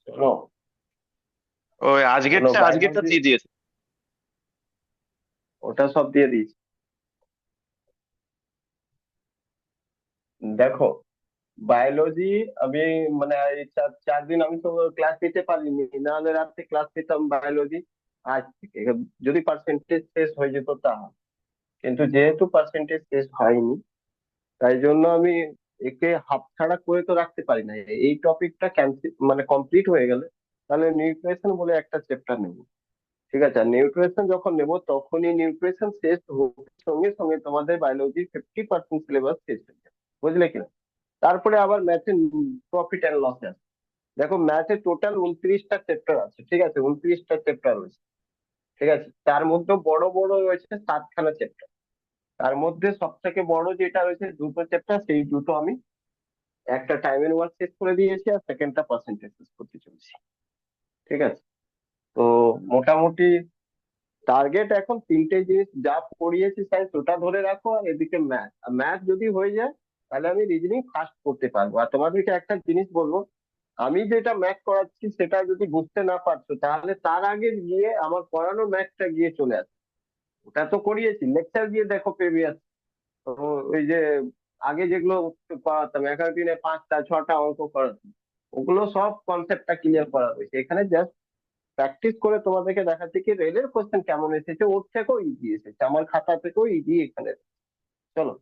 শোনো। ওই শোনো, আজকেরটা বায়োলজি দিয়ে দিয়েছে। ওটা সব দিয়ে দিয়েছি। দেখো, বায়োলজি আমি মানে এই 4 দিন আমি তো ক্লাস নিতে পারিনি, নাহলে রাতে ক্লাস নিতাম বায়োলজি আজ থেকে, যদি পার্সেন্টেজ শেষ হয়ে যেত তা। কিন্তু যেহেতু পার্সেন্টেজ শেষ হয়নি, তাই জন্য আমি একে হাতছাড়া করে তো রাখতে পারি না। এই টপিকটা ক্যান্সেল মানে কমপ্লিট হয়ে গেলে তাহলে নিউট্রিশন বলে একটা চ্যাপ্টার নেব। ঠিক আছে, আর নিউট্রিশন যখন নেব তখনই নিউট্রিশন শেষ সঙ্গে সঙ্গে তোমাদের বায়োলজি 50% সিলেবাস শেষ হয়ে যাবে। বুঝলে কিনা? তারপরে আবার ম্যাথে প্রফিট অ্যান্ড লস আছে। দেখো, ম্যাথে টোটাল 29টা চ্যাপ্টার আছে, ঠিক আছে, 29টা চ্যাপ্টার রয়েছে। ঠিক আছে, তার মধ্যে বড় বড় রয়েছে 7খানা চ্যাপ্টার। তার মধ্যে সব থেকে বড় যেটা রয়েছে দুটো চ্যাপ্টার, সেই দুটো আমি একটা টাইম এন্ড ওয়ার্ক শেষ করে দিয়েছি, আর সেকেন্ডটা পার্সেন্টেজ শেষ করতে চলছি। ঠিক আছে, তো মোটামুটি টার্গেট এখন তিনটে জিনিস যা পড়িয়েছি সায়েন্স ওটা ধরে রাখো, আর এদিকে ম্যাথ। ম্যাথ যদি হয়ে যায় তাহলে আমি রিজনিং ফাস্ট করতে পারবো। আর তোমাদেরকে একটা জিনিস বলবো, আমি যেটা ম্যাথ করাচ্ছি সেটা যদি বুঝতে না পারছো, তাহলে তার আগে গিয়ে আমার পড়ানো ম্যাথটা গিয়ে চলে আসে। ওটা তো করিয়েছি, লেকচার দিয়ে দেখো প্রিভিয়াস। তো ওই যে আগে যেগুলো পড়াতাম, 11 দিনে 5টা 6টা অঙ্ক করাতাম, ওগুলো সব কনসেপ্টটা ক্লিয়ার করা হয়েছে। এখানে জাস্ট প্র্যাকটিস করে তোমাদেরকে দেখাচ্ছি কি রেলের কোশ্চেন কেমন এসেছে, ওর থেকেও ইজি এসেছে, আমার খাতা থেকেও ইজি এখানে। চলো,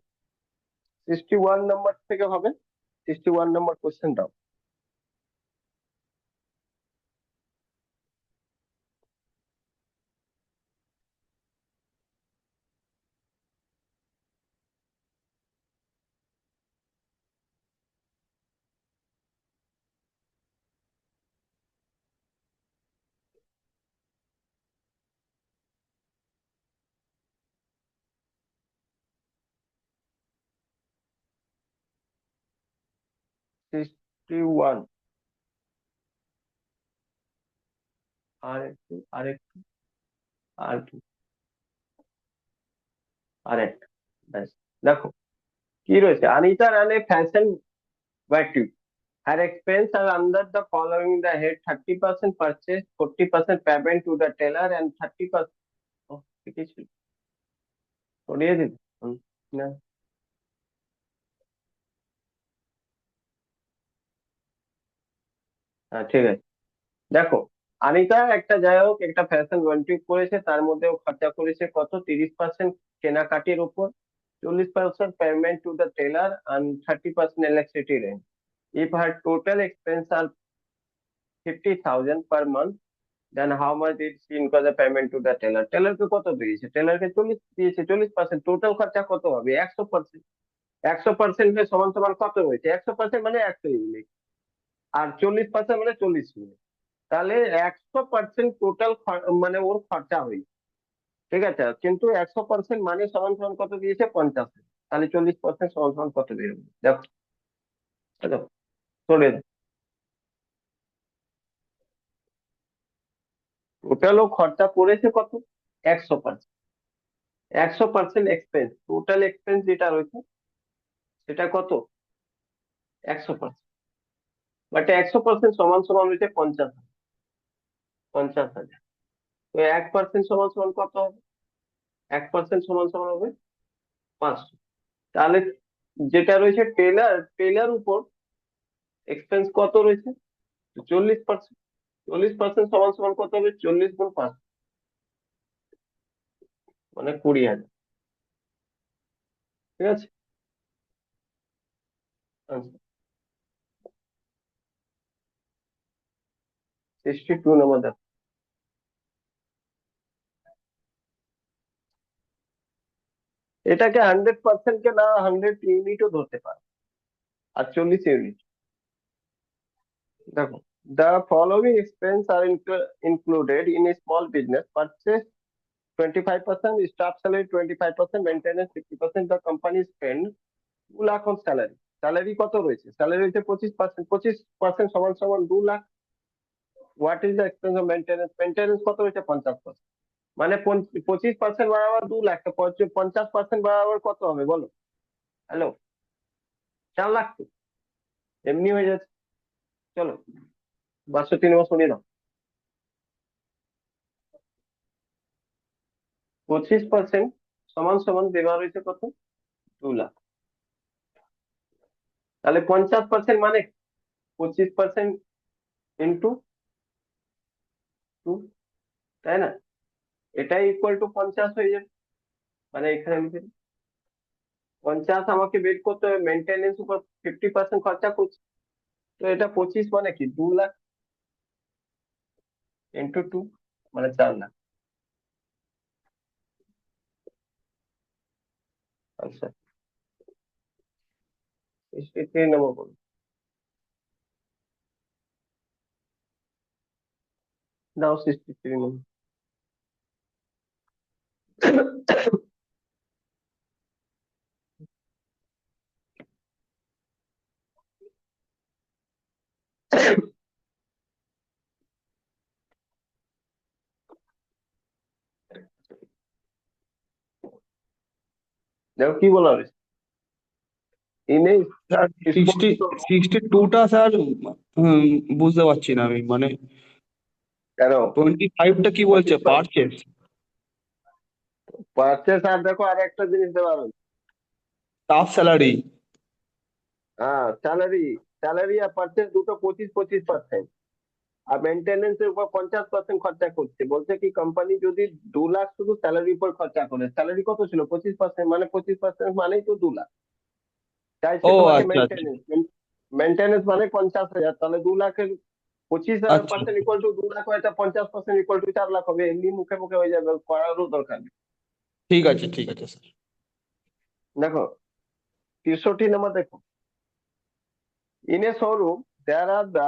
61 নম্বর থেকে হবে। 61 নম্বর কোশ্চেন দাও। 61। আরেকটু আর আরেকটা, ব্যাস। দেখো কি রয়েছে, আনিতা রানে fashion বাইটিউব, her expense are under the following: the head 30% purchase, 40% payment to the teller, and 30%। ও, ঠিকই ছিল, সরিয়ে দিন। না, হ্যাঁ ঠিক আছে। দেখো, আনিতা একটা যাই হোক একটা ফ্যাশন ওয়ান্টিক করেছে, তার মধ্যে ও খরচা করেছে কত, 30% কেনাকাটির উপর, 40% payment to the teller, and 30% electricity rent. If her total expense are 50,000 per month, then how much did she incur the payment to the teller? টেলারকে কত দিয়েছে? টেলারকে 40 দিয়েছে, 40%। টোটাল খরচা কত হবে? 100%। 100% সমান সমান কত হয়েছে? 100% মানে 100 ইউনিট, আর 40% মানে 40 ইউনিট। তাহলে 100% টোটাল মানে ওর খরচা হয়েছে। ঠিক আছে, কিন্তু 100% মানে সমান সমান কত দিয়েছে? 50। তাহলে 40% সমান সমান কত বেরোবে দেখো। দেখো, সরে টোটাল ও খরচা করেছে কত? 100%। 100% এক্সপেন্স, টোটাল এক্সপেন্স যেটা রয়েছে সেটা কত? 100%। বাট 100% সমান সমান হয়েছে 50,000। 50,000, তো 1% সমান সমান কত হবে? 1% সমান সমান হবে 500। তাহলে যেটা রয়েছে টেলার, টেলার উপর এক্সপেন্স কত রয়েছে? 40%। 40% সমান সমান কত হবে? 40 গুণ 5, মানে 20,000। ঠিক আছে, আচ্ছা। 62 নম্বর দেখো। এটাকে 100% কে না 100 ইউনিটও ধরতে পারে, আর 40 ইউনিট। দেখো, the following expense are included in a small business: purchase 25%, staff salary 25%, maintenance 50%, the company spend 2 lakh on salary। Salary কত রয়েছে? স্যালারি হচ্ছে 25%, 25% সমান সমান 2 lakh. What is the expense of maintenance? Maintenance কত হয়েছে? 50%, মানে 25% বরাবর 2 লাখ, তো 50% বরাবর কত হবে বলো? হ্যালো, 4 লাখ তো এমনি হয়ে যাচ্ছে। চলো 62 নম্বর শুনিয়ে দাও। 25% সমান সমান দেওয়া রয়েছে কত? 2 লাখ। তাহলে 50% মানে 25% ইন্টু 2, তাই না? এটাই ইকুয়াল টু 50 হয়ে যাবে। মানে এখানে লিখে দিই, 50 আমাকে বের করতে হবে, মেনটেনেন্স উপর 50% খরচা করছি। তো এটা 25 মানে কি 2 লাখ ইন্টু 2, মানে 4 লাখ। আচ্ছা, 63 নম্বর বলুন। দাও 63 নম্বর। দেখো কি বলা হয়েছে, in a sir sixty sports. 62টা স্যার, বুঝতে পারছি না আমি, মানে কেন 25টা কি বলছে 25 পারচেস? পারচেস, আর দেখো আর একটা জিনিস দেওয়া রয়েছে। Staff salary. হ্যাঁ, স্যালারি। স্যালারি আর পারচেস দুটো 25-25%। আর মেনটেনেন্স এর উপর 50% খরচা করছে। বলছে কি কোম্পানি যদি 2 লাখ শুধু স্যালারির উপর খরচা করে, স্যালারি কত ছিল 25%, মানে 25% মানেই তো 2 লাখ। চাইছে ও তোমাকে আচ্ছা আচ্ছা। মেনটেনেন্স। মেনটেনেন্স মানে 50,000, তাহলে 2 লাখের পঁচিশ আচ্ছা পার্সেন্ট ইকুয়াল টু 2 লাখ হয়, তা 50% ইকুয়াল টু 4 লাখ হবে। এমনি মুখে মুখে হয়ে যাবে, করারও দরকার নেই। ঠিক আছে স্যার। দেখো 63 নম্বর দেখো, ইন এ শোরুম দেয়ার আর দা,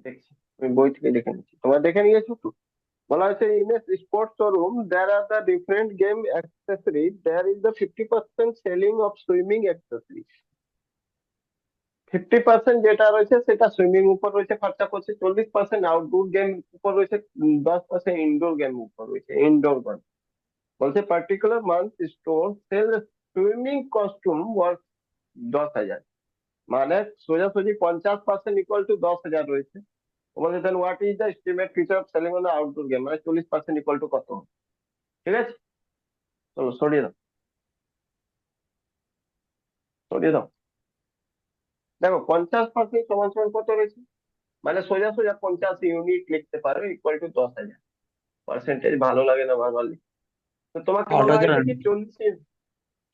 দেখছি আমি বই থেকে দেখে নিচ্ছি, তোমরা দেখে নিয়েছো তো। বলা হয়েছে in a sports showroom there are the different game accessories, there is the 50% selling of swimming accessories. 50% যেটা রয়েছে সেটা সুইমিং উপর রয়েছে, খরচা করছে। 40% আউটডোর গেম উপর রয়েছে, 10% ইনডোর গেম উপর রয়েছে, ইনডোর গেম। বলছে particular month store sale swimming costume worth 10,000। মানে সোজাসুজি 50% ইকুয়াল টু 10,000 রয়েছে। বলছে then what is the estimate feature of selling on the outdoor game, মানে 40% ইকুয়াল টু কত হবে? ঠিক আছে, চলো সরিয়ে দাও, সরিয়ে দাও। দেখো 50% সমান সমান কত রয়েছে, মানে সোজা সোজা 50 ইউনিট লিখতে পারো ইকুয়াল টু 10,000। পার্সেন্টেজ ভালো লাগে না বারবার লিখতে। তো তোমাকে আট বলা হাজার হয়েছে কি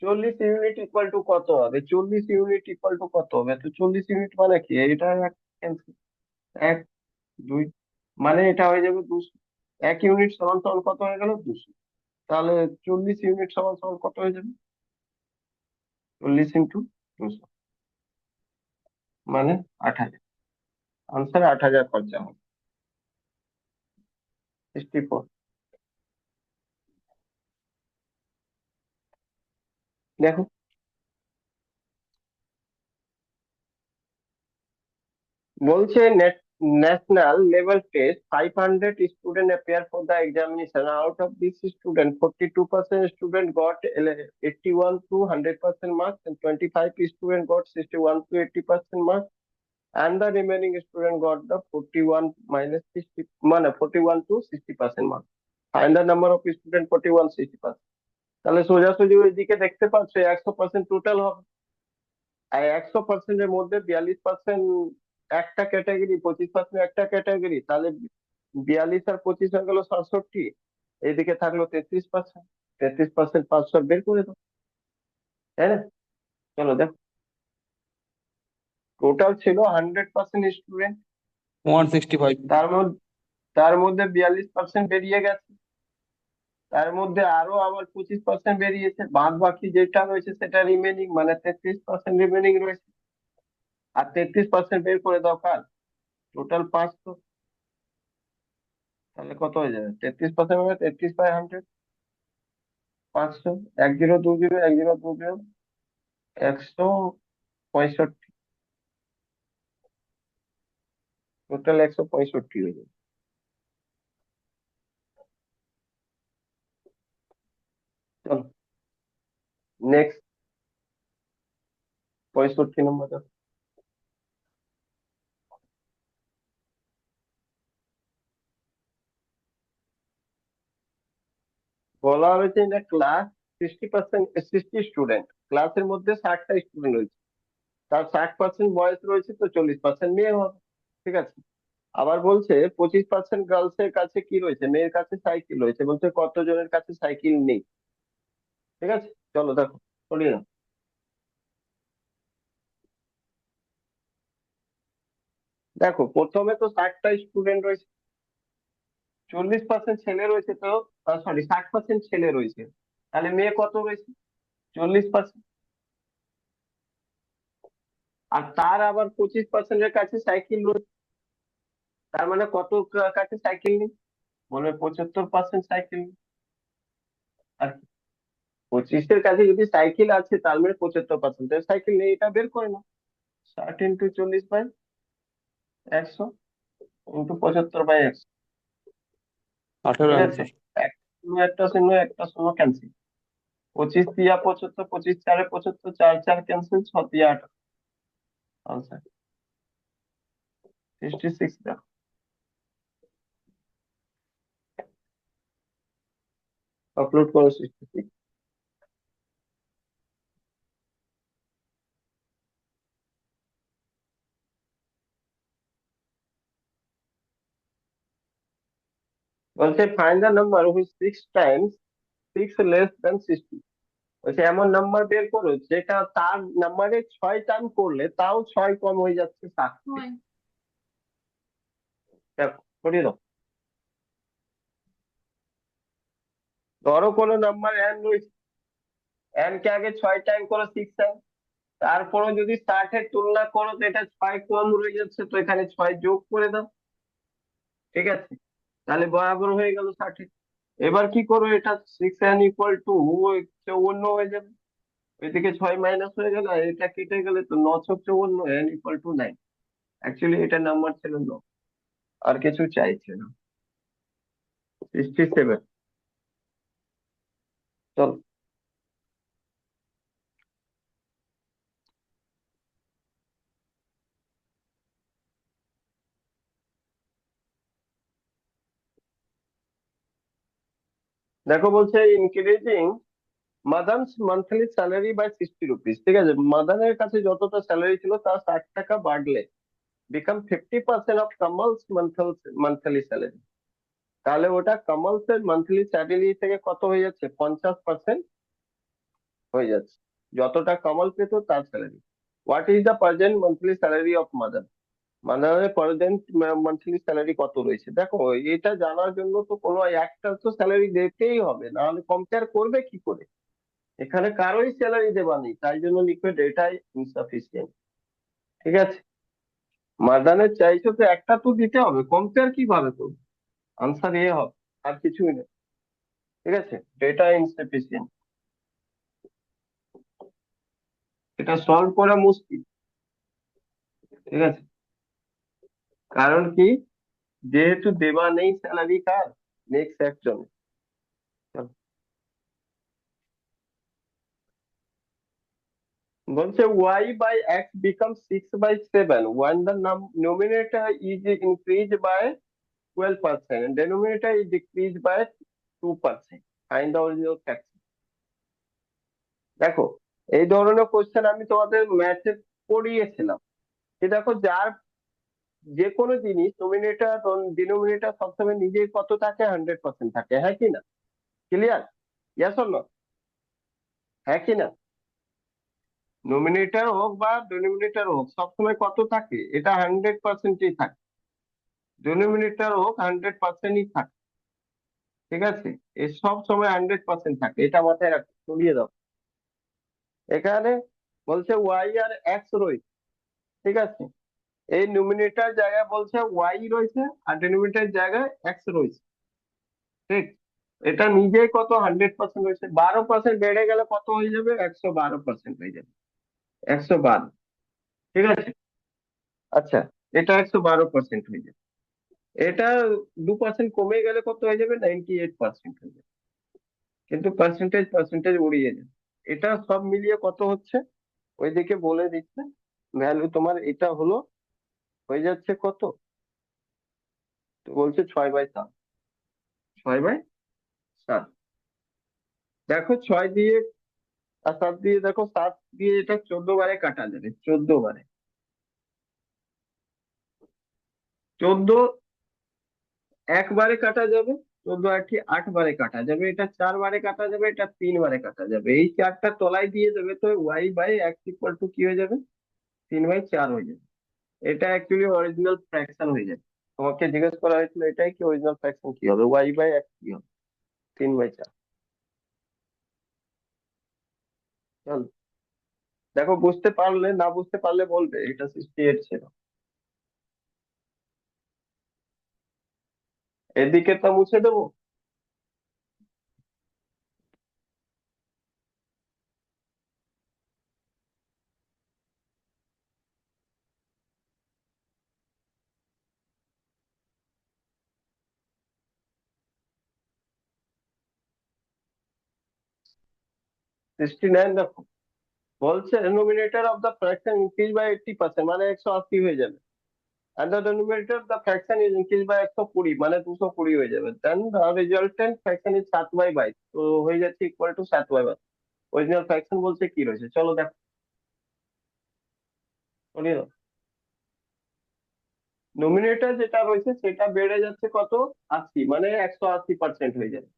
40 ইউনিট ইকুয়াল টু কত হবে, 40 ইউনিট ইকুয়াল টু কত হবে? তো 40 ইউনিট মানে কি, এটা cancel। 1, 2, মানে এটা হয়ে যাবে 200। 1 ইউনিট সমান সমান কত হয়ে গেল, 200। তাহলে 40 ইউনিট সমান সমান কত হয়ে যাবে, 40 ইন্টু 200, মানে 8,000। আনসার 8,000 খরচা হবে। 64। দেখো বলছে national level taste 500 student appear for the examination. Out of this student 42% student got 81 to 100% marks, and 25 student got 61 to 80% marks, and the remaining student got the 41 minus 60, মানে 41 to 60% marks. Find the number of student 41 60%। তাহলে সোজাসুজি ওইদিকে দেখতে পাচ্ছ 100% total হবে। আর 100%-এর মধ্যে 42% একটা category, 25% একটা ক্যাটাগরি, তাহলে 42 আর 25 হয়ে গেল 67। এইদিকে থাকলো 33%। 33% 500 বের করে দাও, তাই না? চলো দেখো, টোটাল ছিল 100% স্টুডেন্ট। 165। তার মধ্যে 42% বেরিয়ে গেছে, তার মধ্যে আরো আবার 25% বেরিয়েছে, বাদ বাকি যেটা রয়েছে সেটা রিমেনিং, মানে 33% রিমেনিং রয়েছে। আর 33% বের করে দাও কার, টোটাল 500। তাহলে কত হয়ে যাবে, 33% মানে 33/100, 500। 1020, 1020, 165, টোটাল 165 হয়ে যাবে। চলো নেক্সট। 65 নম্বর। বলা হয়েছে যে ক্লাস 60%, 60 স্টুডেন্ট, ক্লাসের মধ্যে 60টা স্টুডেন্ট রয়েছে, তার 60% বয়স রয়েছে, তো 40% মেয়ে হবে। ঠিক আছে। আবার বলছে 25% গার্লস এর কাছে কি রয়েছে, মেয়ের কাছে সাইকেল রয়েছে, বলছে কতজনের কাছে সাইকেল নেই। ঠিক আছে, চলো দেখো, করিয়ে নাও। দেখো প্রথমে তো 60টা স্টুডেন্ট রয়েছে, 40% ছেলে রয়েছে, তো সরি 60% ছেলে রয়েছে, তাহলে মেয়ে কত রয়েছে, 40%। আর তার আবার 25%-এর কাছে সাইকেল রয়েছে, তার মানে কত কাছে সাইকেল নেই, বলবে 75% সাইকেল নেই। আর 25-এর কাছে যদি সাইকেল আছে তার মানে 75% সাইকেল নেই, এটা বের করে না। 60 × 40/100 ইন্টু 75/100। 18 ঠিক আছে, আনসার। একটা শূন্য একটা শূন্য ক্যান্সেল, 25 × 75, 25 × 4 = 75, 4 4 ক্যান্সেল, 6 × 8 আনসার 66। দেখো আপলোড করো 66। বলছে ফাইন্ড দ্য নাম্বার হুইচ 6 × 6 <60। বলছে এমন নাম্বার বের করো যেটা তার নাম্বারে 6 টাইম করলে তাও 6 কম হয়ে যাচ্ছে 7 থেকে। দেখো করিয়ে দাও। ধরো কোনো নাম্বার n রয়েছে, n কে আগে 6 টাইম করো 6 টাইম, তারপরে যদি 60-এর তুলনা করো তো এটা 6 কম রয়ে যাচ্ছে, তো এখানে 6 যোগ করে দাও। ঠিক আছে, তাহলে বরাবর হয়ে গেল 60। এবার কি করো, এটা 6n = 54 হয়ে যাবে, এদিকে 6 মাইনাস হয়ে গেল, আর এটা কেটে গেলে তো 9 × 54, n = 9। অ্যাকচুয়ালি এটা নাম্বার ছিল 9, আর কিছু চাইছে না। 67। চল দেখো, বলছে increasing Madan's monthly salary by 60 rupees. ঠিক আছে, মাদানের কাছে যতটা স্যালারি ছিল তার 60 টাকা বাড়লে become 50% of Kamal's monthly salary, তাহলে ওটা কামালস এর মান্থলি স্যালারি থেকে কত হয়ে যাচ্ছে, 50% হয়ে যাচ্ছে, যতটা কামাল পেত তার salary. What is the present monthly salary of মাদার, মাদারের প্রেজেন্ট মান্থলি স্যালারি কত রয়েছে। দেখো এটা জানার জন্য তো কোনো একটা তো স্যালারি দিতেই হবে, নাহলে কম্পেয়ার করবে কি করে। এখানে কারোই স্যালারি দেওয়া নেই, তাই জন্য লিখবে ডেটাই ইনসাফিসিয়েন্ট। ঠিক আছে, মাদানের চাইছো তো একটা তো দিতে হবে, কম্পেয়ার কিভাবে করবে, আনসার এ হবে, আর কিছুই নেই। ঠিক আছে, ডেটা ইনসাফিসিয়েন্ট, এটা সলভ করা মুশকিল। ঠিক আছে, কারণ কি, যেহেতু দেওয়া নেই স্যালারি কার, নেক্সট একজন। বলছে y/x becomes 6/7 when the numerator is increased by 12% and denominator is decreased by 2%. Find the original fraction. দেখো এই ধরনের কোশ্চেন আমি তোমাদের ম্যাথে পড়িয়েছিলাম, যে দেখো যার যে কোনো জিনিস নমিনেটর ডিনোমিনেটর সবসময় নিজেই কত থাকে, 100% থাকে, হ্যাঁ কি না, ক্লিয়ার, ইয়েস অর নো, হ্যাঁ কি না। নমিনেটর হোক বা ডিনোমিনেটর হোক সবসময় কত থাকে, এটা 100%ই থাকে, ডিনোমিনেটর হোক 100%ই থাকে। ঠিক আছে, এ সব সময় 100% থাকে, এটা মাথায় রাখো, সরিয়ে দাও। এখানে বলছে ওয়াই আর এক্স রয়েছে। ঠিক আছে, এই নিউমিনেটর জায়গায় বলছে ওয়াই রয়েছে, আর ডিনোমিনেটর জায়গায় এক্স রয়েছে। ঠিক, এটা নিজেই কত 100% রয়েছে, 12% বেড়ে গেলে কত হয়ে যাবে, 112% হয়ে যাবে, 112। ঠিক আছে, আচ্ছা, এটা 112% হয়ে যাবে, এটা 2% কমে গেলে কত হয়ে যাবে, 98% হয়ে যাবে, কিন্তু পার্সেন্টেজ পার্সেন্টেজ উড়িয়ে যাবে। এটা সব মিলিয়ে কত হচ্ছে, ওইদিকে বলে দিচ্ছে ভ্যালু তোমার এটা হলো, হয়ে যাচ্ছে কত, তো বলছে 6/7। 6/7। দেখো 6 দিয়ে আর 7 দিয়ে, দেখো 7 দিয়ে এটা 14 বারে কাটা যাবে, 14 বারে। 14 একবারে কাটা যাবে, 14 8 8 বারে কাটা যাবে, এটা 4 বারে কাটা যাবে, এটা 3 বারে কাটা যাবে, এই চারটা তলায় দিয়ে দেবে, তো y/x কি হয়ে যাবে, 3/4 হয়ে যাবে। এটা অ্যাকচুয়ালি অরিজিনাল ফ্র্যাকশন হয়ে যাবে। তোমাকে জিজ্ঞেস করা হয়েছিল এটাই কি অরিজিনাল ফ্র্যাকশন কি হবে, y/x কি হবে, 3/4। চলো, দেখো বুঝতে পারলে, না বুঝতে পারলে বলবে, এটা 68 ছিল। এদিকে তো মুছে দেবো। 69 দেখো, বলছে denominator of the fraction increase by 80%, মানে 180 হয়ে যাবে। And the denominator of the fraction is increased by 120, মানে 220 হয়ে যাবে। Then the resultant fraction is 7/22, তো হয়ে যাচ্ছে ইকুয়াল টু 7/22। অরিজিনাল ফ্র্যাকশন বলছে কি রয়েছে, চলো দেখো, করিয়ে দাও। নমিনেটর যেটা রয়েছে সেটা বেড়ে যাচ্ছে কত, 80, মানে 180% হয়ে যাবে।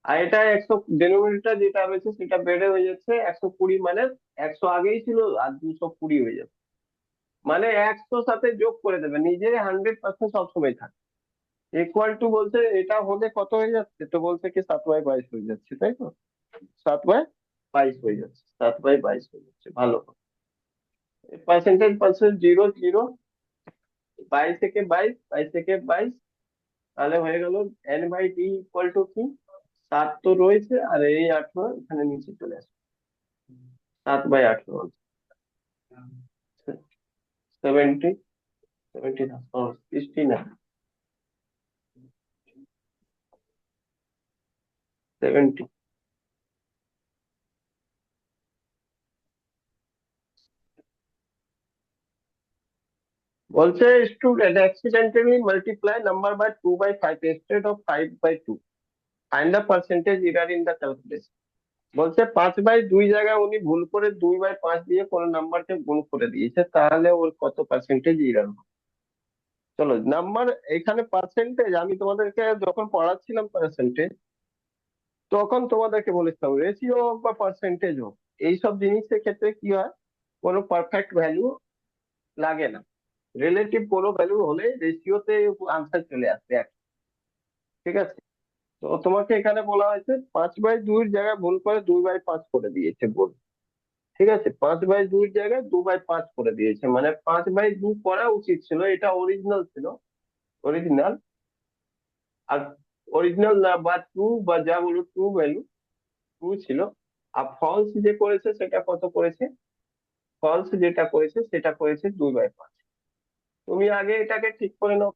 আর এটা 100, ডেনোমিনেটর যেটা রয়েছে সেটা বেড়ে হয়ে যাচ্ছে 120, মানে 100 আগেই ছিল আর 220 হয়ে যাবে। মানে 100 সাথে যোগ করে দেবে, নিজে 100% সবসময় থাকে। ইকুয়াল টু বলছে এটা হলে কত হয়ে যাচ্ছে, তো বলছে কি 7/22 হয়ে যাচ্ছে, তাই তো, 7/22 হয়ে যাচ্ছে, 7/22 হয়ে যাচ্ছে, ভালো। পার্সেন্টেজ পার্সেন্ট 0 0, 22 থেকে 22, 22 থেকে 22, তাহলে হয়ে গেল n/d ইকুয়াল টু কি, 7 তো রয়েছে, আর এই 18 এখানে নিচে চলে আসে, 7/18, 70, 70 না, 69, 70। বলছে student accidentally multiply number by 2/5 instead of 5/2, find the percentage error in the calculation। বলছে 5/2 জায়গায় উনি ভুল করে 2/5 দিয়ে কোনো নাম্বারকে গুণ করে দিয়েছে, তাহলে ওর কত পার্সেন্টেজ এরর। চলো নাম্বার, এখানে পার্সেন্টেজ আমি তোমাদেরকে যখন পড়াচ্ছিলাম পার্সেন্টেজ, তখন তোমাদেরকে বলেছিলাম রেশিও হোক বা পার্সেন্টেজ হোক, এইসব জিনিসের ক্ষেত্রে কি হয়, কোনো পারফেক্ট ভ্যালু লাগে না। রিলেটিভ কোনো ভ্যালু হলে রেশিওতে আনসার চলে আসবে ঠিক আছে। তো তোমাকে এখানে বলা হয়েছে 5/2 জায়গায় ভুল করে 2/5 করে দিয়েছে ভুল। ঠিক আছে, 5/2 জায়গায় 2/5 করে দিয়েছে, মানে 5/2 করা উচিত ছিল, এটা অরিজিনাল ছিল, অরিজিনাল। আর অরিজিনাল না বা ট্রু বা যা বলো, ট্রু ভ্যালু ট্রু ছিল। আর ফলস যে করেছে সেটা কত করেছে, ফলস যেটা করেছে সেটা করেছে 2/5। তুমি আগে এটাকে ঠিক করে নাও,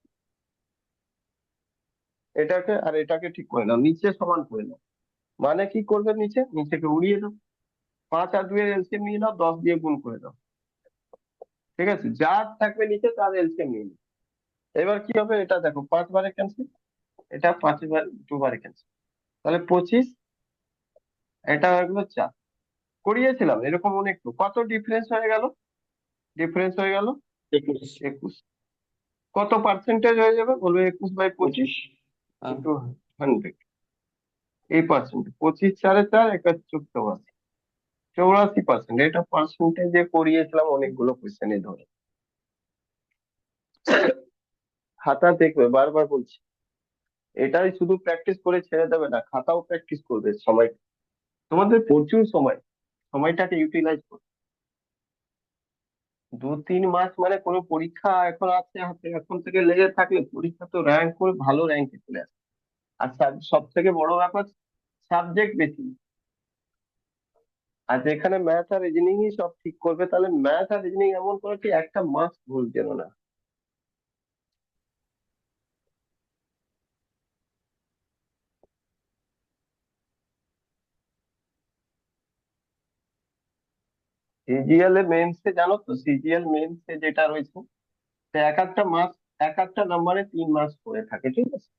এটাকে আর এটাকে ঠিক করে নাও, নিচে সমান করে নাও। মানে কি করবে, নিচেকে উড়িয়ে দাও, 5 আর 2 এর এলসিএম নিয়ে নাও, 10 দিয়ে গুণ করে দাও। ঠিক আছে, যার থাকবে নিচে তার এলসিএম নিয়ে নাও। এবার কি হবে, এটা দেখো 5 বারে ক্যান্সেল, এটা 2 বারে ক্যান্সেল, তাহলে 25, এটা হয়ে গেলো 4। করিয়েছিলাম এরকম অনেক, তো কত ডিফারেন্স হয়ে গেল, ডিফারেন্স হয়ে গেল 21 21। কত পার্সেন্টেজ হয়ে যাবে বলবে, 21/25 25 হ্যাঁ। ইন্টু 100, এই পার্সেন্ট 25 4 4 84, 84%। এটা পার্সেন্টেজে করিয়েছিলাম অনেকগুলো কোশ্চেনে ধরে। খাতা দেখবে, বারবার বলছি, এটাই শুধু প্র্যাকটিস করে ছেড়ে দেবে না, খাতাও প্র্যাকটিস করবে। সময়, তোমাদের প্রচুর সময়, সময়টাকে ইউটিলাইজ করবে। 2 3 মাস মানে কোনো পরীক্ষা এখন আছে হাতে, এখন থেকে লেগে থাকলে পরীক্ষা তো র্যাঙ্ক করে ভালো র্যাঙ্কে চলে আসে। আর সব থেকে বড় ব্যাপার, সাবজেক্ট বেশি। আর যেখানে ম্যাথ আর রিজনিংই সব ঠিক করবে, তাহলে ম্যাথ আর রিজনিং এমন করে কি একটা মাস ভুল যেন না। সিজিএল এ মেন্সে জানো তো, সিজিএল মেন্সে যেটা রয়েছে, সে এক একটা নাম্বারে 3 মার্কস করে থাকে, ঠিক আছে।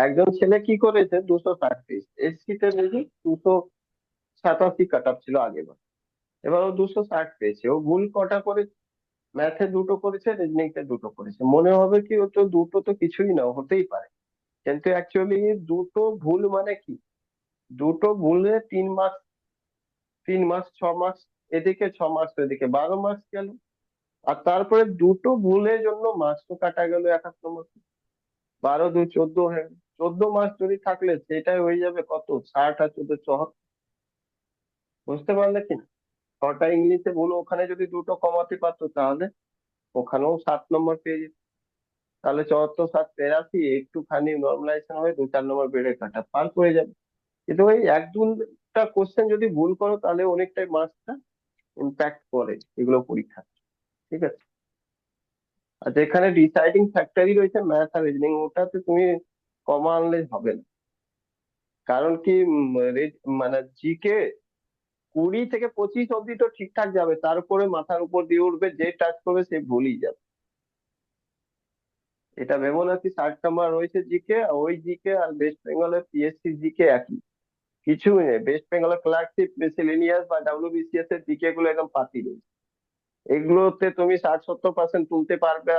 একজন ছেলে কি করেছে, 260 পেয়েছে এসসিতে, দেখি 287 কাট অফ ছিল আগের বার। এবার ও 260 পেয়েছে, ও ভুল কটা করেছে, ম্যাথে দুটো করেছে, রিজনিং তে দুটো করেছে। মনে হবে কি ও তো দুটো তো কিছুই না, হতেই পারে, কিন্তু অ্যাকচুয়ালি দুটো ভুল মানে কি, দুটো ভুলে 3 মার্কস, 3 মার্কস 6 মার্কস, এদিকে 6 মার্কস, এদিকে 12 মার্কস গেল। আর তারপরে দুটো ভুলের জন্য মার্কস তো কাটা গেল 71 মার্কস। 12 2 14 হয়ে গেল। 14 মার্কস যদি থাকলে সেটাই হয়ে যাবে কত, 60 আর 14 74। বুঝতে পারলে কি না? ছটা ইংলিশে ভুল, ওখানে যদি দুটো কমাতে পারতো তাহলে ওখানেও 7 নম্বর পেয়ে যেত। তাহলে 74 7 83, একটুখানি নর্মালাইজেশন হয়ে 2 4 নম্বর বেড়ে কাটা পার করে যাবে। কিন্তু ওই এক দুটা কোশ্চেন যদি ভুল করো তাহলে অনেকটাই মার্কসটা ইম্প্যাক্ট করে এগুলো পরীক্ষা, ঠিক আছে। আর যেখানে ডিসাইডিং ফ্যাক্টরই রয়েছে ম্যাথ আর রিজনিং, ওটাতে তুমি কমা আনলে হবে না। কারণ কি, মানে জিকে 20 থেকে 25 অব্দি তো ঠিকঠাক যাবে, তার উপরে মাথার উপর দিয়ে উঠবে, যে টাচ করবে সে ভুলই যাবে। এটা ভেবো না কি 60 নম্বর রয়েছে জিকে, ওই জিকে আর ওয়েস্ট বেঙ্গলের পিএসসি জিকে একই, কিছুই নেই। ওয়েস্ট বেঙ্গলের ক্লার্কশিপ, মিসেলেনিয়াস বা ডাব্লিউবিসিএস এর জিকে গুলো একদম পাতি রয়েছে। এগুলোতে তুমি 60 70% তুলতে পারবে,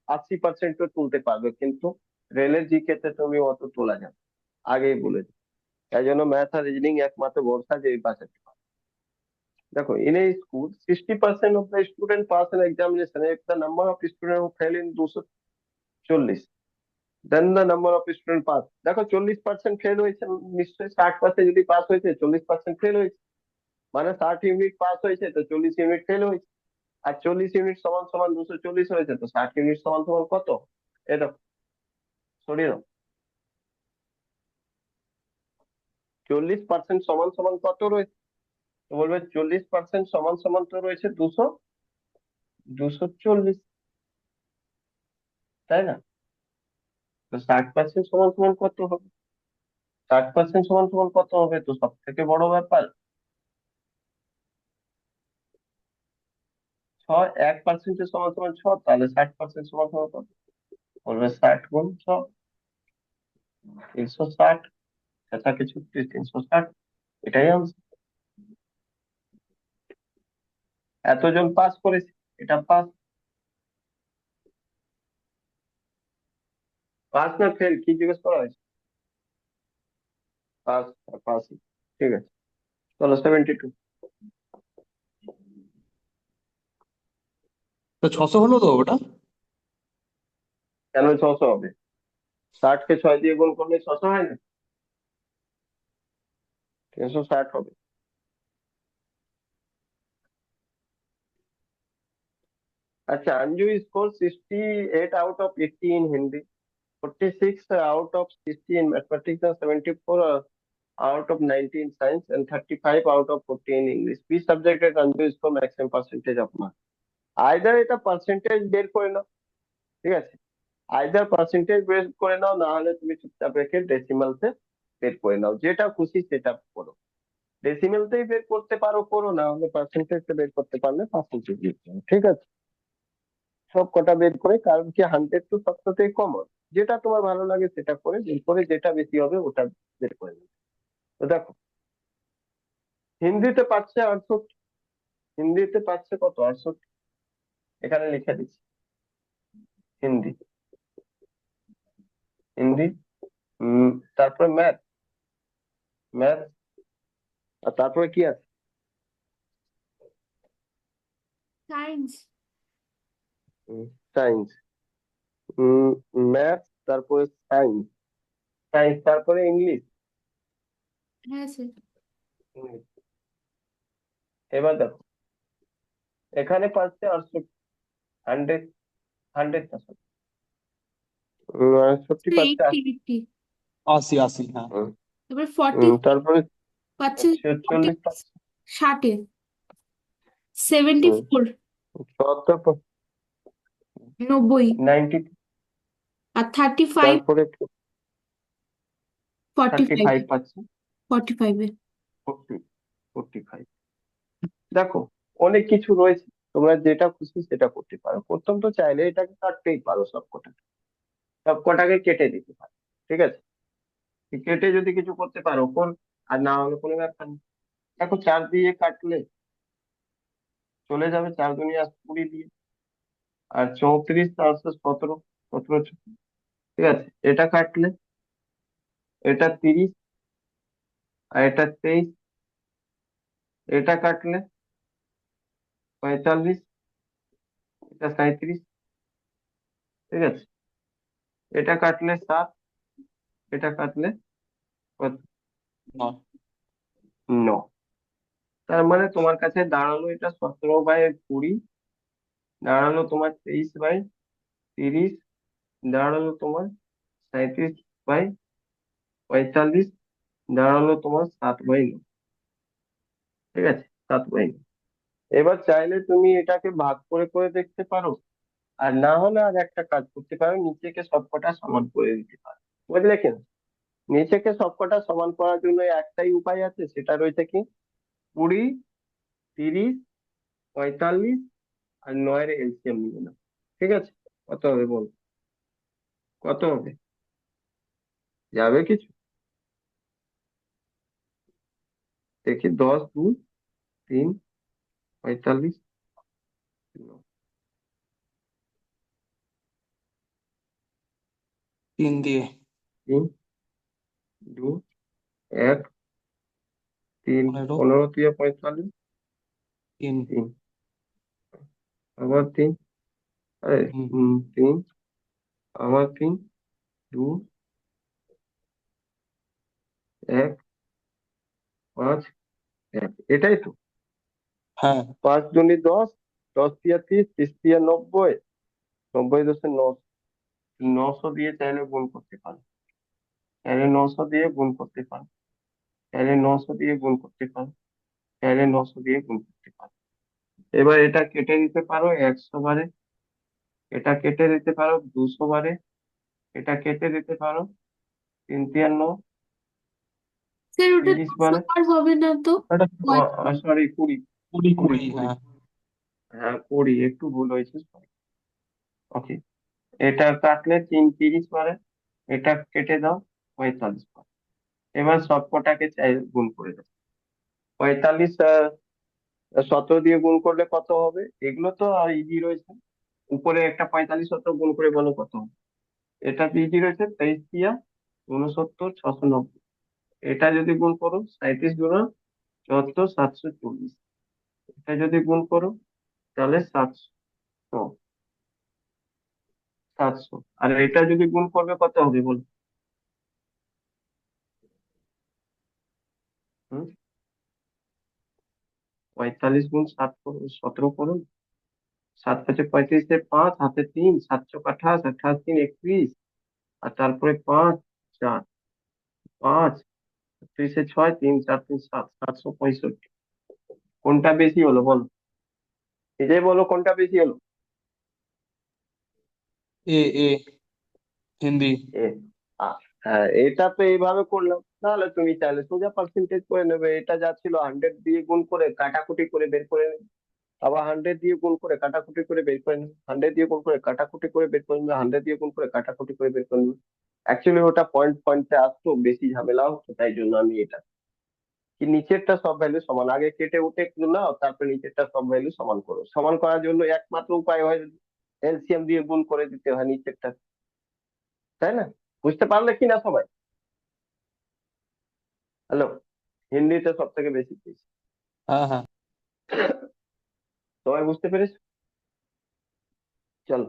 80% তুলতে পারবে, কিন্তু রেলের জিকে তে তুমি অত তোলা যাবে না। আগেই বলে দিই। তাই জন্য ম্যাথ আর রিজনিং একমাত্র ভরসা যে এই বাঁচাতে পারে। দেখো, in a school 60% of the student pass an examination. If the number of students who fail in 240, then the number of student pass. দেখো 40% ফেল হয়েছে, নিশ্চয়ই 60% যদি পাস হয়েছে 40% ফেল হয়েছে, মানে 60 ইউনিট পাস হয়েছে তো 40 ইউনিট ফেল হয়েছে। আর 40 ইউনিট সমান সমান 240 হয়েছে, তো 60 ইউনিট সমান সমান কত, এটা সরিয়ে দাও। 40% সমান সমান কত রয়েছে, তো বলবে 40% সমান সমান তো রয়েছে 240, তাই না? তো 60% সমান সমান কত হবে, 60% সমান সমান কত হবে, তো সব থেকে বড় ব্যাপার 1% সমান সমান 6, তাহলে 60% সমান সমান কত, বলবে 60 গুণ 6, 360, 66 360, এটাই আনসার। এতজন পাস করেছে, এটা পাস। পাস না ফেল কি জিজ্ঞেস করা হয়েছে, পাস, পাস, ঠিক আছে। চলো 72। তো 600 হলো তো ওটা। কেন 600 হবে, 60 কে 6 দিয়ে গুণ করলে 600 হয় না, 360 হবে। अच्छा, Anju score 68 out of 80 in Hindi, 46 out of 60 in mathematics, and 74 out of 90 in science, and 35 out of 40 in English. Which subject at Anju score maximum percentage of mark? Either এটা পার্সেন্টেজ বের করে নাও, ঠিক আছে, আইদার পার্সেন্টেজ বের করে নাও, না হলে তুমি চুপচাপ রেখে ডেসিমালতে বের করে নাও, যেটা খুশি সেটা করো। ডেসিমেলতেই বের করতে পারো করো, না হলে পার্সেন্টেজ বের করতে পারলে পার্সেন্টেজ, ঠিক আছে। সব কটা বের করে, কারণ কি 100 তো সবটাতেই কমন, যেটা তোমার ভালো লাগে সেটা করে বের করে যেটা বেশি হবে ওটা বের করে নেবে। তো দেখো, হিন্দিতে পাচ্ছে 68, হিন্দিতে পাচ্ছে কত, 68, এখানে লিখে দিচ্ছি। হিন্দি, হিন্দি, তারপরে ম্যাথ, ম্যাথ, আর তারপরে কি আছে, সায়েন্স। সায়েন্স, ম্যাথ, তারপরে সায়েন্স, সায়েন্স, তারপরে ইংলিশ। হ্যাঁ স্যার। ইংলিশ। এবার দেখো, এখানে পাচ্ছে 68, 100, 100 না, 68 পাচ্ছে 80 80। 80। 80 80, হ্যাঁ। হুম, তারপরে 40 তারপরে পাচ্ছে 46 পাচ্ছে। 60-এ 74 74, 90, 90, আর 35 তারপরে 45 35 পাচ্ছে, 45-এ। 40, 45। দেখো, অনেক কিছু রয়েছে, তোমরা যেটা খুশি সেটা করতে পারো। প্রথম তো চাইলে এটাকে কাটতেই পারো, সব কটাকে কেটে দিতে পারো। ঠিক আছে, কেটে যদি কিছু করতে পারো কোন, আর না হলে কোনো ব্যাপার নেই। দেখো 4 দিয়ে কাটলে চলে যাবে 4 দুনিয়া 20 দিয়ে, আর 34 417, 17। ঠিক আছে, এটা কাটলে এটা 30, আর এটা 23, এটা কাটলে 45, এটা 37। ঠিক আছে, এটা কাটলে 7, এটা কাটলে কত? নয়। 9। তার মানে তোমার কাছে দাঁড়ালো এটা 17/20, দাঁড়ালো তোমার 23/30, দাঁড়ালো তোমার 37/45, দাঁড়ালো তোমার 7/9। ঠিক আছে, 7/9। এবার চাইলে তুমি এটাকে ভাগ করে করে দেখতে পারো, আর না হলে আর একটা কাজ করতে পারো, নিচেকে সবকটা সমান করে দিতে পারো। বুঝলে কেন? নিচেকে সবকটা সমান করার জন্য একটাই উপায় আছে, সেটা রয়েছে কি, 20, 30, 45 আর 9-এর এলসিএম নিয়ে নাও। ঠিক আছে, কত হবে বল, কত হবে? যাবে কিছু? দেখি, 10, 2, 3, 45, 3 দিয়ে 3, 2, 1, 3, 15, 15 দিয়ে 45, 3 3, আবার 3, আরে 3 3, আবার 3, 2, 1, 5, 1। এটাই তো। হ্যাঁ 5 দুনি 10, 10 দিয়ে 30, 30 দিয়ে 90, 90 × 10 900 দিয়ে চাইলে গুণ করতে পারো, চাইলে 900 দিয়ে গুণ করতে পারো, চাইলে 900 দিয়ে গুণ করতে পারো, চাইলে 900 দিয়ে গুণ করতে পারো। এবার এটা কেটে দিতে পারো 100 বারে, এটা কেটে দিতে পারো 200 বারে, এটা কেটে দিতে পারো 3×9, স্যার ওটা 30 বারে। 200 বার হবে না তো? সরি, 20, 20 20, 20 20। হ্যাঁ। হ্যাঁ 20, একটু ভুল হয়েছে, ওকে। এটা কাটলে 3×30 বারে, এটা কেটে দাও 45 বার। এবার সবকটাকে চাই গুণ করে দাও। 45 17 দিয়ে গুণ করলে কত হবে? এগুলো তো ইজি রয়েছে, উপরে একটা 45 17 গুণ করে বলো কত হবে। এটা ইজি রয়েছে, 23 × 69, 690। এটা যদি গুণ করো 37 × 74, 740। এটা যদি গুণ করো তাহলে 700, 700। আর এটা যদি গুণ করবে কত হবে বলো? হুম, 45 × 7 করো, 17 করো। 7×5 = 35, 5 হাতে 3, 7×28, 28 × 3 = 31, আর তারপরে 5, 4, 5, 36 × 6, 3, 4, 3, 7, 765। কোনটা বেশি হলো বলো, এটাই বলো কোনটা বেশি হলো। এ এ হিন্দি। এ, হ্যাঁ, এটা তো এইভাবে করলাম। তাহলে তুমি চাইলে সোজা পার্সেন্টেজ করে নেবে, এটা যা ছিল 100 দিয়ে গুণ করে কাটাকুটি করে বের করে নেবে, আবার 100 দিয়ে গুণ করে কাটাকুটি করে বের করে নেবে, 100 দিয়ে গুণ করে কাটাকুটি করে বের করে নেবে, 100 দিয়ে গুণ করে কাটাকুটি করে বের করে নেবে। অ্যাকচুয়ালি ওটা পয়েন্ট পয়েন্টে আসতো, বেশি ঝামেলা হতো, তাই জন্য আমি এটা কি, নিচেরটা সব ভ্যালু সমান, আগে কেটে উঠে একটু নাও, তারপরে নিচেরটা সব ভ্যালু সমান করো। সমান করার জন্য একমাত্র উপায় হয় এলসিএম দিয়ে গুণ করে দিতে হয় নিচেরটা, তাই না? বুঝতে পারলে কি না সবাই? হ্যালো, হিন্দিতে সব থেকে বেশি পেয়েছি। হ্যাঁ হ্যাঁ। সবাই বুঝতে পেরেছো? চলো,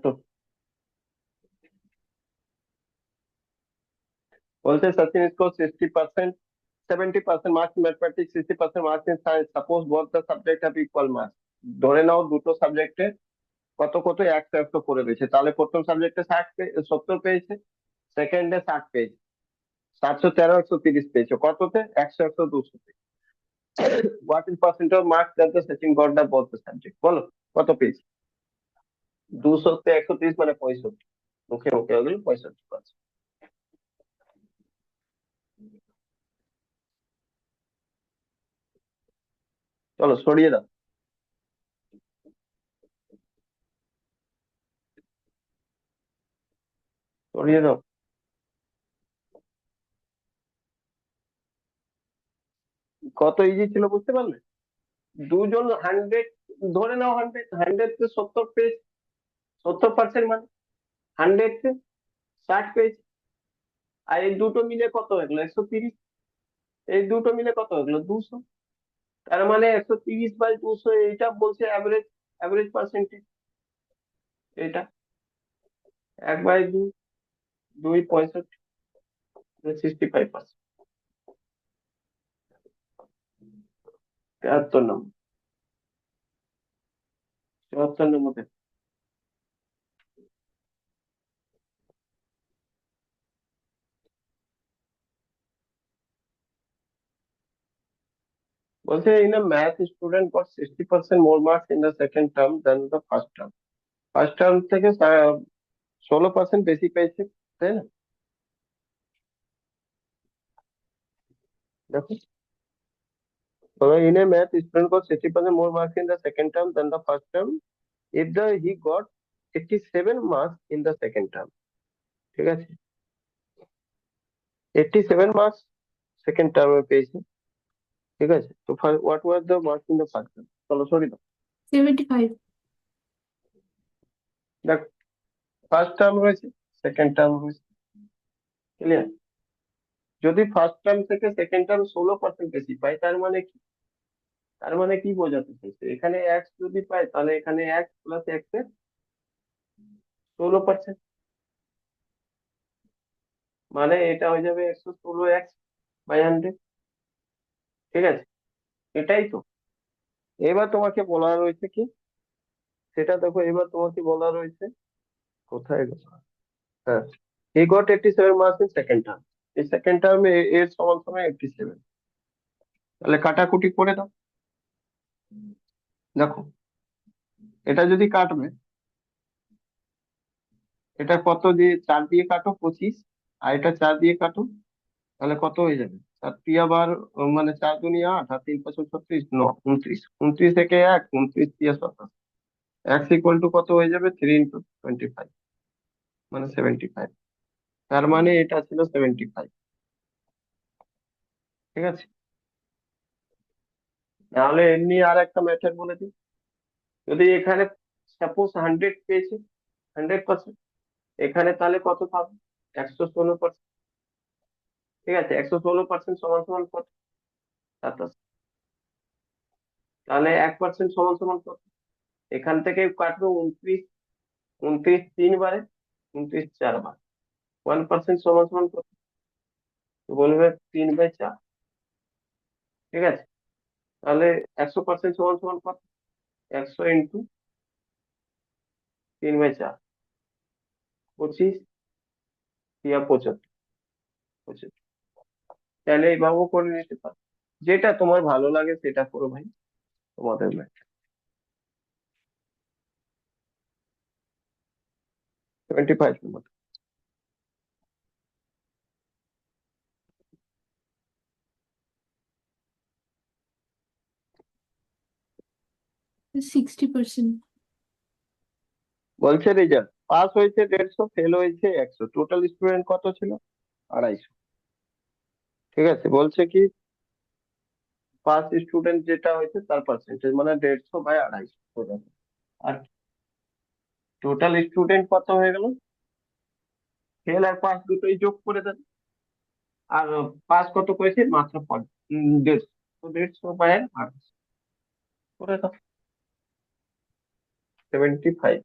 তো বলছে Sachin score 60%, 70% marks mathematics, 60% marks in science, suppose both the subject have equal marks. ধরে নাও দুটো সাবজেক্টে কত কত 100 100 করে পেয়েছে, তাহলে প্রথম সাবজেক্টে 70 পেয়েছে, সেকেন্ডে 60 পেয়েছে, 713 130 পেয়েছে, কততে? 100 100 200-তে। What is percent of marks that the Sachin got the both the subject, বলো কত পেয়েছে? 200-তে 130 মানে 65। মুখে মুখে হয়ে গেল 65%। চলো সরিয়ে দাও, সরিয়ে দাও। কত ইজি ছিল বুঝতে পারলে? দুজন 100, ধরে নাও 100, 100 তে 70 পেজ, 70% মানে 100 তে 60 পেজ। আর এই দুটো মিলে কত হয়ে গেলো? 130। এই দুটো মিলে কত হয়ে গেলো? 200। তার মানে 130/200, এইটা বলছে অ্যাভারেজ, অ্যাভারেজ পার্সেন্টেজ। এটা 1/2, 2 65, 65%। 73 নম্বর, 74 নম্বর। বলছে in a math student got 60% more marks in the second term than the first term। First term থেকে 16% বেশি পেয়েছে, তাই না? দেখো, তবে in a math student got 60% more marks in the second term than the first term if he got 87 marks in the second term। ঠিক আছে, 87 marks second টার্মে পেয়েছে। ঠিক আছে, তো what were the marks in the first term? চলো sorry দাও। 75। দেখ, ফার্স্ট টার্ম রয়েছে, সেকেন্ড টার্ম রয়েছে, ক্লিয়ার? যদি ফার্স্ট টার্ম থেকে সেকেন্ড টার্ম 16% বেশি পাই, তার মানে কি? তার মানে কি বোঝাতে চাইছে? এখানে এক্স যদি পাই, তাহলে এখানে এক্স প্লাস এক্স এর 16%, মানে এটা হয়ে যাবে 116x/100। ঠিক আছে, এটাই তো। এবার তোমাকে বলা রয়েছে কি, সেটা দেখো। এবার তোমাকে বলা রয়েছে, কোথায় গেল? হ্যাঁ, he got 87 marks in second term। এই সেকেন্ড টার্মে এর সমান সমান 87। তাহলে কাটাকুটি করে দাও। দেখো, এটা যদি কাটবে, এটা কত দিয়ে? 4 দিয়ে কাটো 25, আর এটা 4 দিয়ে কাটো, তাহলে কত হয়ে যাবে? 4 আবার মানে 4 দুনিয়া 8, আর 3 × 5 = 36, 29। 29 থেকে 1, 29 দিয়ে 27। এক্স ইকুয়াল টু কত হয়ে যাবে? 3 × 25, মানে 75। তার মানে এটা ছিল 75। ঠিক আছে, তাহলে এমনি আর একটা মেথড বলে দিই। যদি এখানে সাপোজ 100 পেয়েছে, 100%, এখানে তাহলে কত পাবো? 116%। ঠিক আছে, 116% সমান সমান কত? 27। তাহলে 1% সমান সমান কত? এখান থেকে কাটবো 29। 29 3 বারে, 29 4 বার। 1% সমান সমান কত? তো বলবে 3/4। ঠিক আছে, তাহলে 100% সমান সমান কত? 100 ইন্টু 3/4, 25 ইয়া 75, 75। তাহলে এইভাবেও করে নিতে পারো, যেটা তোমার ভালো লাগে সেটা করো ভাই, তোমাদের ম্যাথ। 75 নম্বর। 60%। বলছে রেজাল্ট, পাস হয়েছে 150, ফেল হয়েছে 100, টোটাল স্টুডেন্ট কত ছিল? 250। ঠিক আছে, বলছে কি পাস স্টুডেন্ট যেটা হয়েছে তার পার্সেন্টেজ মানে 150/250। আর টোটাল স্টুডেন্ট কত হয়ে গেল? ফেল আর পাস দুটোই যোগ করে দেন। আর পাস কত করেছে? মাত্র 150। তো 150/250 করে দাও। 75,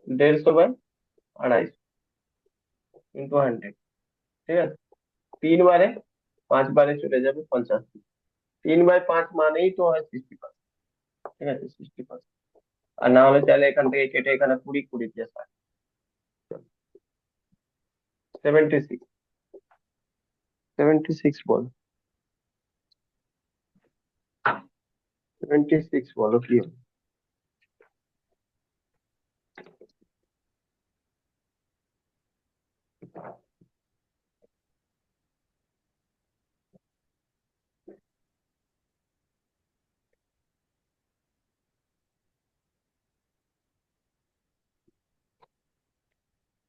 150/250 ইন্টু 100। ঠিক আছে, 3 বারে, 5 বারে চলে যাবে 50। 3/5 মানেই তো হয় 60%। ঠিক আছে, 60%। আর না হলে চাইলে এখান থেকে কেটে এখানে 20, 20 দিয়ে 60। 76, 76 বল, 76 বলো কি হবে?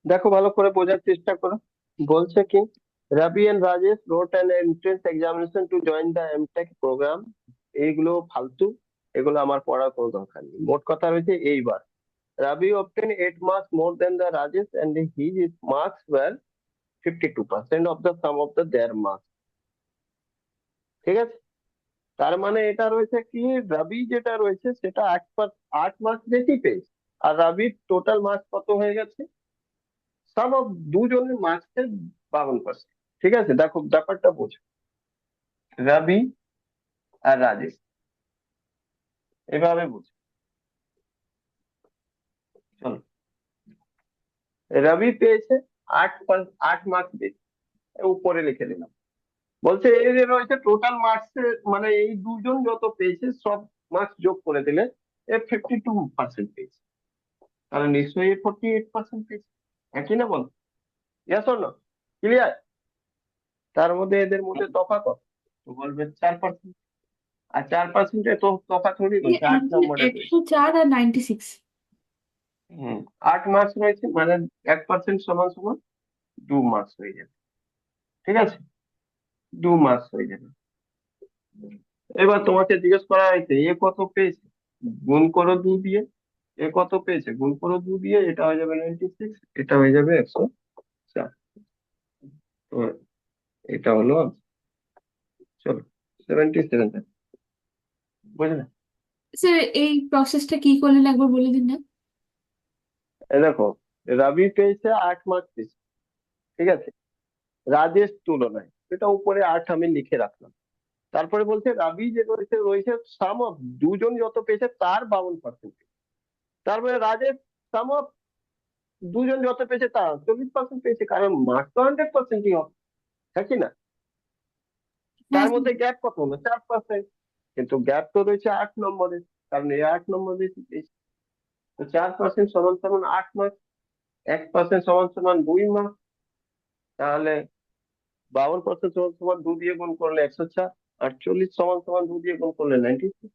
দেখো ভালো করে বোঝার চেষ্টা করো। বলছে কি, Ravi and Rajesh wrote an entrance examination to join the MTech program. এইগুলো ফালতু, এগুলো আমার পড়ার কোনো দরকার নেই। মোট কথা হয়েছে এইবার, Ravi obtained 8 marks more than the Rajesh and his marks were 52% of the sum of their marks। ঠিক আছে, তার মানে এটা রয়েছে কি, রবি যেটা রয়েছে সেটা 8 মার্কস বেশি পেয়েছে, আর রবির টোটাল মার্কস কত হয়ে গেছে, সাম অফ দুজনের মার্কসের 52%। ঠিক আছে, দেখো ব্যাপারটা বোঝো, রবি আর রাজেশ, এভাবে বুঝো। চলো, রবি পেয়েছে 8 মার্কস বেশি, উপরে লিখে দিলাম। বলছে এই যে রয়েছে টোটাল মার্কস, মানে এই দুজন যত পেয়েছে সব মার্কস যোগ করে দিলে এ 52% পেয়েছে, তাহলে নিশ্চয়ই 48% পেয়েছে। একই না বল? Yes or no? ক্লিয়ার? তার মধ্যে এদের মধ্যে তফাৎ কত? তো বলবে 4%। আর 4% তো তফাৎ থোড়ি ये রয়েছে, 8 নম্বরে आंसर রয়েছে। 104 और 96। হম, 8 মার্কস রয়েছে মানে 1% সমান সমান 2 মার্কস হয়ে যাবে। ঠিক আছে, 2 মার্কস হয়ে যাবে। এবার তোমাকে জিজ্ঞেস করা হয়েছে এ কত পেয়েছে, গুণ করো 2 দিয়ে। এ কত পেয়েছে গুণ করো 2 দিয়ে, এটা হয়ে যাবে 96, এটা হয়ে যাবে 104। তো এটা হলো answer। চলো, 77, বুঝলে? স্যার এই প্রসেসটা কি করলেন একবার বলে দিন না। এই দেখো, রবি পেয়েছে 8 মার্কস পেয়েছে, ঠিক আছে, রাজেশ তুলনায়, এটা উপরে 8 আমি লিখে রাখলাম। তারপরে বলছে রবি যে রয়েছে রয়েছে সাম অফ দুজন যত পেয়েছে তার 52%। তারপরে রাজেশ সাম অফ দুজন যত পেয়েছে তার 40% পেয়েছে, কারণ মার্কস তো 100%ই হবে, তাই কি না? হ্যাঁ তার স্যার। মধ্যে গ্যাপ কত হলো, 4%। কিন্তু গ্যাপ তো রয়েছে 8 নম্বরে, কারণ এই 8 নম্বর বেশি পেয়েছে। তো 4% সমান সমান 8 মার্ক, 1% সমান সমান 2 মার্ক, তাহলে 52% সমান সমান 2 দিয়ে গুণ করলে 104, 48 সমান সমান 2 দিয়ে গুণ করলে 96।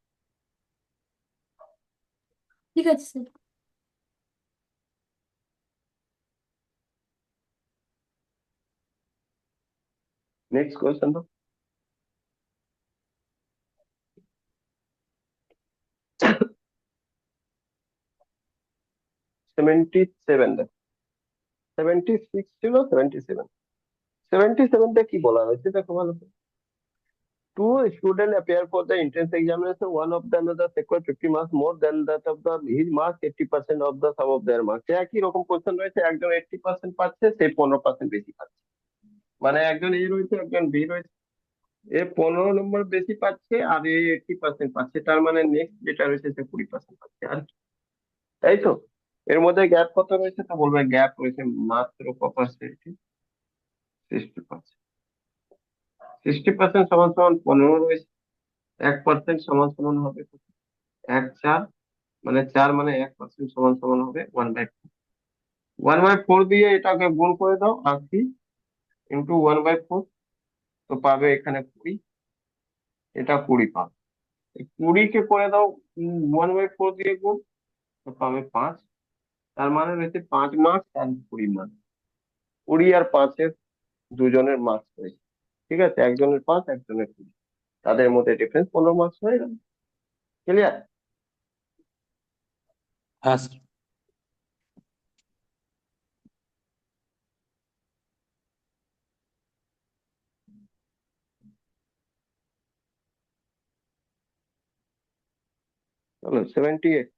ঠিক আছে স্যার। নেক্সট কোয়েশ্চেন তো, 77 দেখো, 76 ছিল, 77, 77তে কি বলা হয়েছে দেখো ভালো করে। Two students appear for the entrance examination. One of them has secured 50 marks more than that of his marks 80% of the sum of their marks। একই রকম কোশ্চেন রয়েছে, একজন 80% পাচ্ছে, সে 15% বেশি পাচ্ছে। মানে একজন এ রয়েছে, একজন বি রয়েছে, এ 15 নম্বর বেশি পাচ্ছে আর এ 80% পাচ্ছে, তার মানে নেক্সট যেটা রয়েছে সে 20% পাচ্ছে আর কি। তাই তো? এর মধ্যে গ্যাপ কত রয়েছে, তো বলবে গ্যাপ রয়েছে মাত্র ক%? 60%। 60% সমান সমান 15 রয়েছে, 1% সমান সমান হবে কত? 1/4, মানে 4 মানে 1% সমান সমান হবে 1/4। 1/4 দিয়ে এটাকে গুণ করে দাও, 80 ইন্টু 1/4, তো পাবে এখানে 20, এটা 20 পাবে। 20 কে করে দাও 1/4 দিয়ে গুণ, তো পাবে 5। তার মানে রয়েছে 5 মার্কস আর 20 মার্কস। 20 আর 5-এর দুজনের মার্কস রয়েছে, ঠিক আছে, একজনের 5 একজনের 20, তাদের মধ্যে ডিফারেন্স 15 মার্কস হয়ে গেল। ক্লিয়ার? হ্যাঁ স্যার। চলো, 78।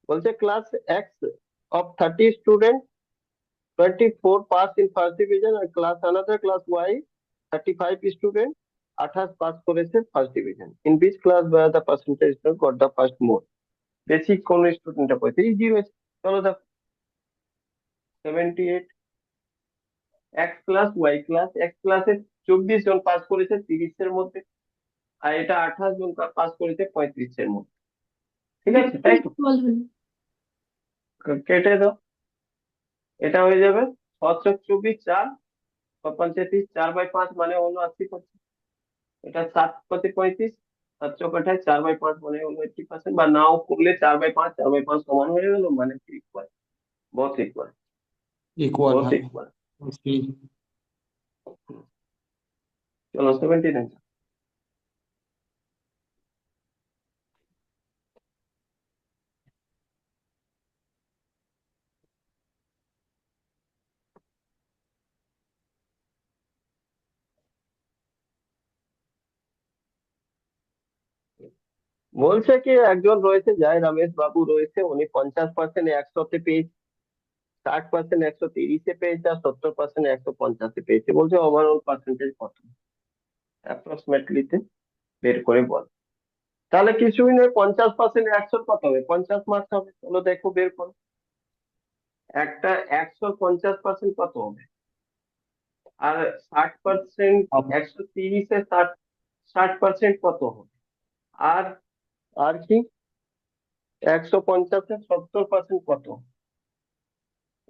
বলছে class x of 30 students, 24 pass in first division, and class another class Y 35 student 28 pass করেছে first division. In which class where the percentage student got the first more? বেশি কোন স্টুডেন্টটা পেয়েছে, easy হয়েছে। চলো দেখো, 78, X class Y class, X ক্লাসে 24 জন pass করেছে 30-এর মধ্যে, আর এটা 28 জন পাস করেছে 35-এর মধ্যে। ঠিক আছে, তাই তো? বল হলো। কেটে দাও, এটা হয়ে যাবে 6 × 24 4, 5×5 4/5 মানে হলো 80%। এটা 7×5 35, 7×4 = 4/5 মানে হলো 80%, বা নাও করলে 4/5, 4/5 সমান হয়ে গেল মানে ইকুয়াল, বহুত ইকুয়াল, इक्वल বহুত हाँ। ইকুয়াল। उसकी চলো 79। বলছে কি একজন রয়েছে, যাই রমেশ বাবু রয়েছে, উনি 50% 100-তে পেয়েছে, 60% 130-এ পেয়েছে, আর 70% 150-এ পেয়েছে। বলছে ওভারঅল পার্সেন্টেজ কত, অ্যাপ্রক্সিমেটলিতে বের করে বল। তাহলে কিছুই নয়, 50% 100 কত হবে, 50 মার্কস হবে। চলো দেখো বের করো। একটা 100 50% কত হবে, আর 60% अब 130-এ 60% কত হবে, আর আর কি 150-এ 70% কত হবে?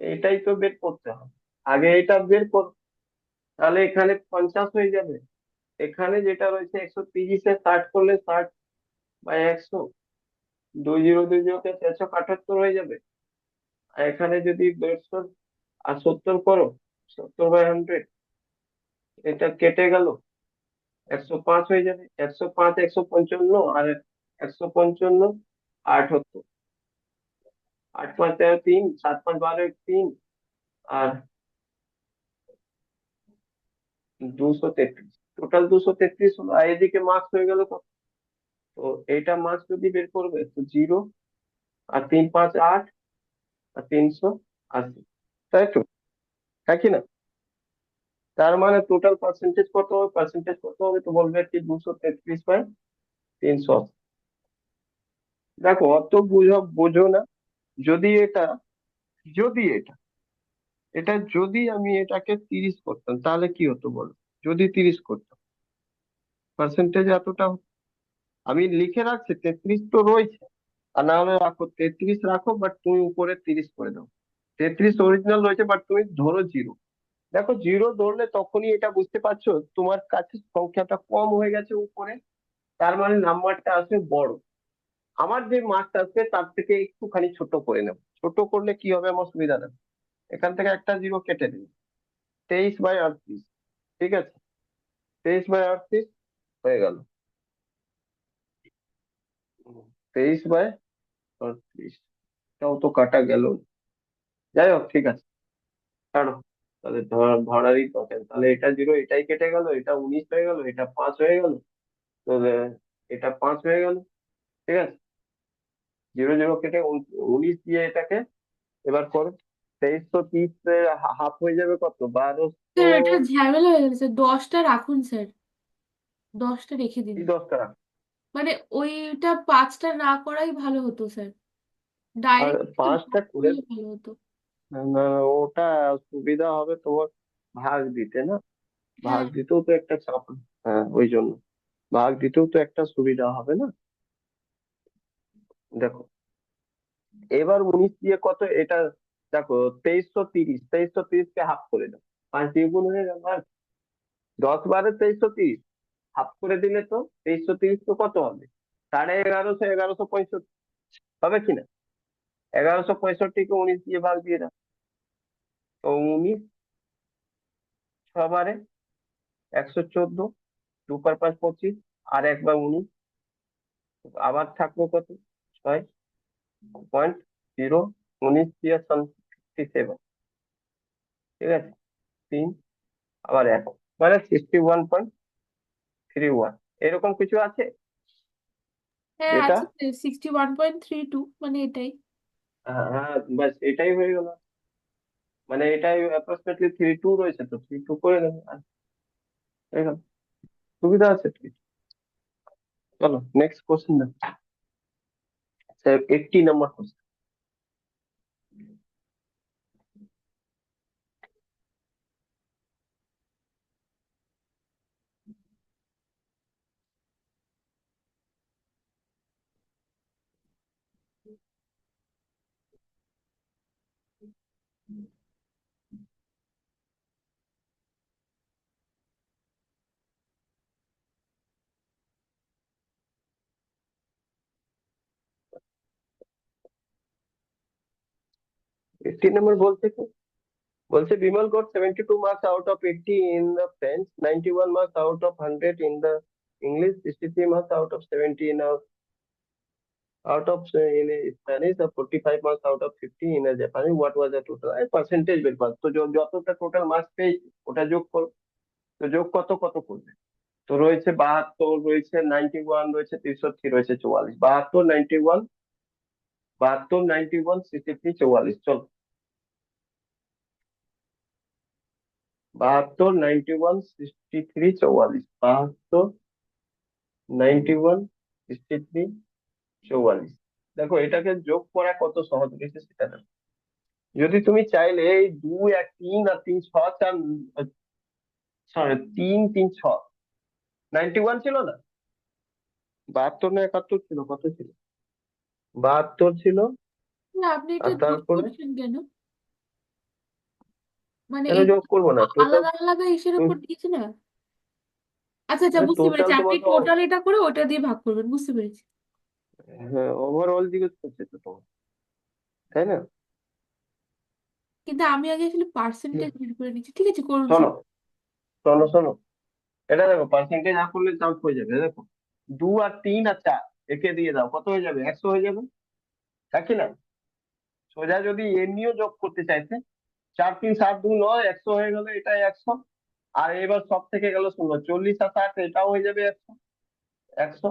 এটাই তো বের করতে হবে, আগে এটা বের কর। তাহলে এখানে 50 হয়ে যাবে, এখানে যেটা রয়েছে 130-এ 60 করলে 60/100, 20 20 তে 478 হয়ে যাবে। আর এখানে যদি 150 আর 70 করো, 70/100, এটা কেটে গেল, 105 হয়ে যাবে। 105 155, আর 155 78, 8×5 = 3, 7×5 = 3, আর 233, টোটাল 233 হলো। আর এদিকে মার্কস হয়ে গেল কত? তো এইটা মার্কস যদি বের করবে তো 0, আর 3×5 = 8, আর 380, তাই তো, তাই কি না? তার মানে টোটাল পার্সেন্টেজ কত হবে, পার্সেন্টেজ কত হবে, তো বলবে কি 233/380। দেখো অত বোঝো না। যদি এটা যদি এটা এটা যদি আমি এটাকে 30 করতাম তাহলে কি হতো বলো? যদি 30 করতাম, পার্সেন্টেজ এতটা হতো। আমি লিখে রাখছি 33 তো রয়েছে, আর না হলে রাখো 33 রাখো, বাট তুমি উপরে 30 করে দাও। 33 অরিজিনাল রয়েছে, বাট তুমি ধরো 0। দেখো 0 ধরলে তখনই এটা বুঝতে পারছো তোমার কাছে সংখ্যাটা কম হয়ে গেছে উপরে, তার মানে নাম্বারটা আসবে বড়। আমার যে মার্কস আসবে তার থেকে একটুখানি ছোট করে নেবো, ছোট করলে কি হবে আমার সুবিধা হবে, এখান থেকে একটা 0 কেটে দিন, 23/38, ঠিক আছে, 23/38 হয়ে গেল। 23/38, তাও তো কাটা গেল। যাই হোক, ঠিক আছে, ছাড়ো। তাহলে ধরারই দরকার, তাহলে এটা 0, এটাই কেটে গেল, এটা 19 হয়ে গেল, এটা 5 হয়ে গেল। তো এটা 5 হয়ে গেল, ঠিক আছে। 0 0 কেটে 19 দিয়ে এটাকে এবার করো। 2330 হাফ হয়ে যাবে কত, 1200। স্যার এটা ঝামেলা হয়ে যাবে স্যার, 10টা রাখুন স্যার, 10টা রেখে দিন। কি 10 টাকা? মানে ওইটা 5টা না করাই ভালো হতো স্যার, আর ডাইরেক্ট 5টা করে, করলে ভালো হতো। না, ওটা সুবিধা হবে তোমার ভাগ দিতে না, ভাগ হ্যাঁ। দিতেও তো একটা চাপ। হ্যাঁ, ওই জন্য ভাগ দিতেও তো একটা সুবিধা হবে না। দেখো এবার 19 দিয়ে কত এটা, দেখো 2330 কে হাফ করে দাও, 5 দিয়ে গুণ হয়ে গেল। আর 10 × 12 2330, হাফ করে দিলে তো 2330 তো কত হবে, 1150, 1165 হবে কিনা? 1165-কে 19 দিয়ে ভাগ দিয়ে দাও, তো 19 6 × 12 114, 2×5 25, আর একবার 19, আবার থাকলো কত, 6.0, 19 দিয়ে 57, ঠিক আছে, 3, আবার 1, মানে 61.31, এরকম কিছু আছে হ্যাঁ যেটা। আছে, 61.32 মানে এটাই। হ্যাঁ হ্যাঁ, বাস এটাই হয়ে গেল, মানে এটাই অ্যাপ্রক্সিমেটলি 32 রয়েছে, তো 32 করে নেবে আর হয়ে গেল। সুবিধা আছে তো। চলো নেক্সট কোশ্চেন দেখো, 80 নাম্বার কোশ্চেন। 80 নম্বর বলছে কি? বলছে Bimal got 72 marks out of 80 in the French, 91 marks out of 100 in the English, 63 marks out of 70 in in a Spanish, or 45 marks out of 50 in a Japanese. What was the total? Percentage বের কর, তো যতটা total marks পেয়েছি ওটা যোগ কর। তো যোগ কত কত করবে? তো রয়েছে 72, রয়েছে 91, রয়েছে 63, রয়েছে 44। 72, 91, 72, 91, 63, 44। চলো, 72, 91, 63, 44। 72, 91, 63, 44। দেখো এটাকে যোগ করা কত সহজ হয়েছে সেটা দেখো। যদি তুমি চাইলে এই 2 আর 3 আর 3 6 4, সরি 3 3 6, 91 ছিল না? 72 না 71 ছিল, কত ছিল? 72 ছিল। না, আপনি এটা আর যোগ তারপরে করছেন কেন? মানে কেন এটা যোগ করবো না? টোটাল, আলাদা আলাদা ইসের উপর দিয়েছে না। আচ্ছা আচ্ছা, আরে বুঝতে টোটাল পেরেছি, আপনি তোমার তো, টোটাল এটা করে ওটা দিয়ে ভাগ করবেন, বুঝতে পেরেছি। হ্যাঁ ওভারঅল জিজ্ঞেস করছে তো তোমার, তাই না? কিন্তু আমি আগে আসলে পার্সেন্টেজ বের করে নিচ্ছি। ঠিক আছে, করুন শোনো স্যার। শোনো শোনো, এটা দেখো পার্সেন্টেজ না করলে চাপ হয়ে যাবে। দেখো 2 আর 3 আর 4 একে দিয়ে দাও, কত হয়ে যাবে? 100 হয়ে যাবে, তাই কি না? সোজা যদি এমনিও যোগ করতে চাইছে, 4 3 7 2 9, 100 হয়ে গেল, এটাই 100। আর এবার সব থেকে গেল শূন্য, 40 আর 60, এটাও হয়ে যাবে 100, 100।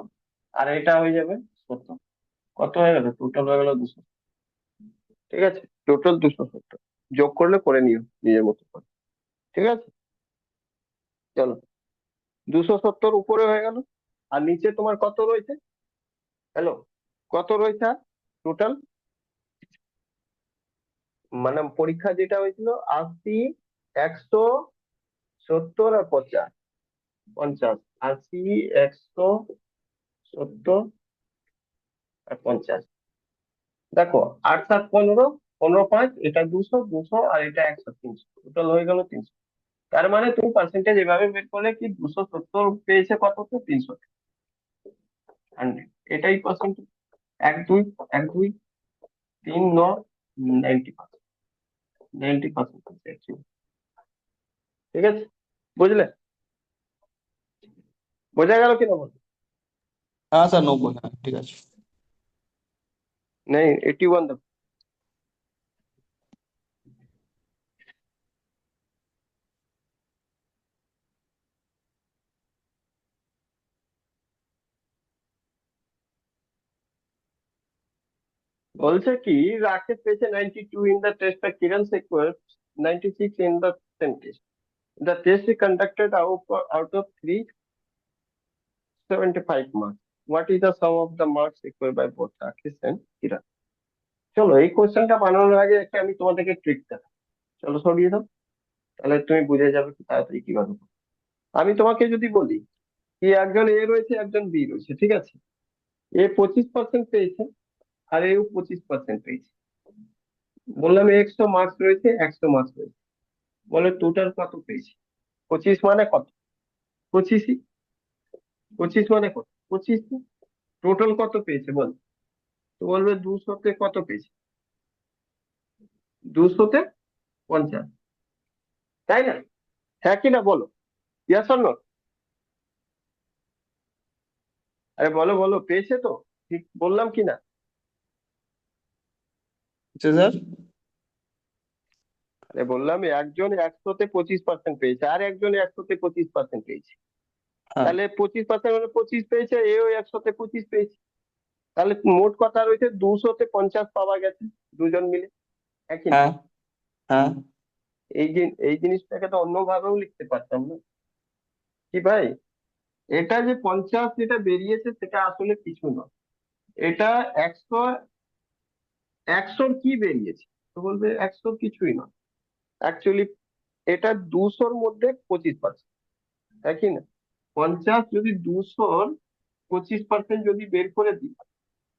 আর এটা হয়ে যাবে 70। কত হয়ে গেল? টোটাল হয়ে গেল 200। ঠিক আছে, টোটাল 270। যোগ করলে করে নিও নিজের মতো করে। ঠিক আছে, চলো 270 উপরে হয়ে গেল। আর নিচে তোমার কত রয়েছে? হ্যালো, কত রয়েছে টোটাল? মানে পরীক্ষা যেটা হয়েছিল 80, 170 আর 50, 50, 80, 170 আর 50। দেখো 8 7 15, 15 5, এটা 200, 200 আর এটা 100, 300, টোটাল হয়ে গেল 300। তার মানে তুমি পার্সেন্টেজ এভাবে বের করলে কি, 270 পেয়েছে কত? 300, 100। এটাই পার্সেন্টেজ। 1 2, 1 2, 3 9, 90%, 90% ঠিক আছে, বুঝলে? বোঝা গেল কিনা বলো? হ্যাঁ স্যার, 90, হ্যাঁ ঠিক আছে। নেই 81 দেখো। বলছে কি, রাকেশ পেয়েছে 92 in the test, R Kiran Shekhar 96 in the second test. The test is conducted out of 375 marks. What is the sum of the marks required by both Rakesh and Kiran? চলো এই কোশ্চেনটা বানানোর আগে একটা আমি তোমাদেরকে ট্রিক দেখাই। চলো সরিয়ে দাও, তাহলে তুমি বুঝে যাবে কি তাড়াতাড়ি কিভাবে করবে। আমি তোমাকে যদি বলি কি, একজন এ রয়েছে, একজন বি রয়েছে, ঠিক আছে? এ 25% পেয়েছে, আর এও 25% পেয়েছে। বললাম 100 মার্কস রয়েছে, 100 মার্কস রয়েছে, বলে টোটাল কত পেয়েছে? 25 মানে কত? 25ই। 25 মানে কত? 25ই। টোটাল কত পেয়েছে বল? তো বলবে 200-তে কত পেয়েছে? 200-তে 50, তাই না? হ্যাঁ কি না বলো, ইয়েস অর নো? আরে বলো বলো, পেয়েছে তো? ঠিক বললাম কি না? আচ্ছা স্যার। আরে বললাম একজন 100-তে 25% পেয়েছে, আর একজন 100-তে 25% পেয়েছে। হ্যাঁ তাহলে 25% মানে 25 পেয়েছে, এও 100-তে 25 পেয়েছে। তাহলে মোট কথা রয়েছে 200-তে 50 পাওয়া গেছে দুজন মিলে, একই না? হ্যাঁ হ্যাঁ। এই জিনিসটাকে তো অন্য ভাবেও লিখতে পারতাম না কি ভাই? এটা যে 50 যেটা বেরিয়েছে সেটা আসলে কিছু নয়, এটা 100, 100-র কি বেরিয়েছে? তো বলবে 100 কিছুই নয়, অ্যাকচুয়ালি এটা 200-র মধ্যে 25%, তাই কি না? 50 যদি 200-র 25% যদি বের করে দিই,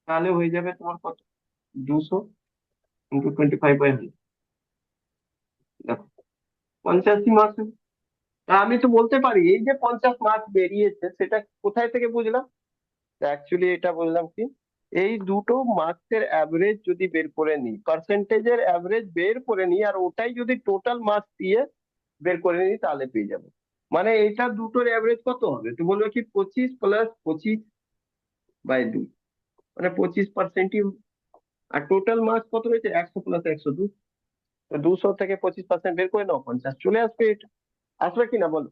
তাহলে হয়ে যাবে তোমার কত? 200 × 25/100। 85 মার্কস। আমি তো বলতে পারি এই যে 50 মার্কস বেরিয়েছে সেটা কোথায় থেকে বুঝলাম? অ্যাকচুয়ালি এটা বললাম কি, এই দুটো মার্কসের অ্যাভারেজ যদি বের করে নিই, পার্সেন্টেজের অ্যাভারেজ বের করে নিই, আর ওটাই যদি টোটাল মার্কস দিয়ে বের করে নিই তাহলে পেয়ে যাবো। মানে এটা দুটোর অ্যাভারেজ কত হবে, তো বলবে কি 25 + 25/2, মানে 25%ই। আর টোটাল মার্কস কত হয়েছে, 100 + 102। তো 200 থেকে 25% বের করে নাও, 50 চলে আসবে। এটা আসবে কিনা বলো,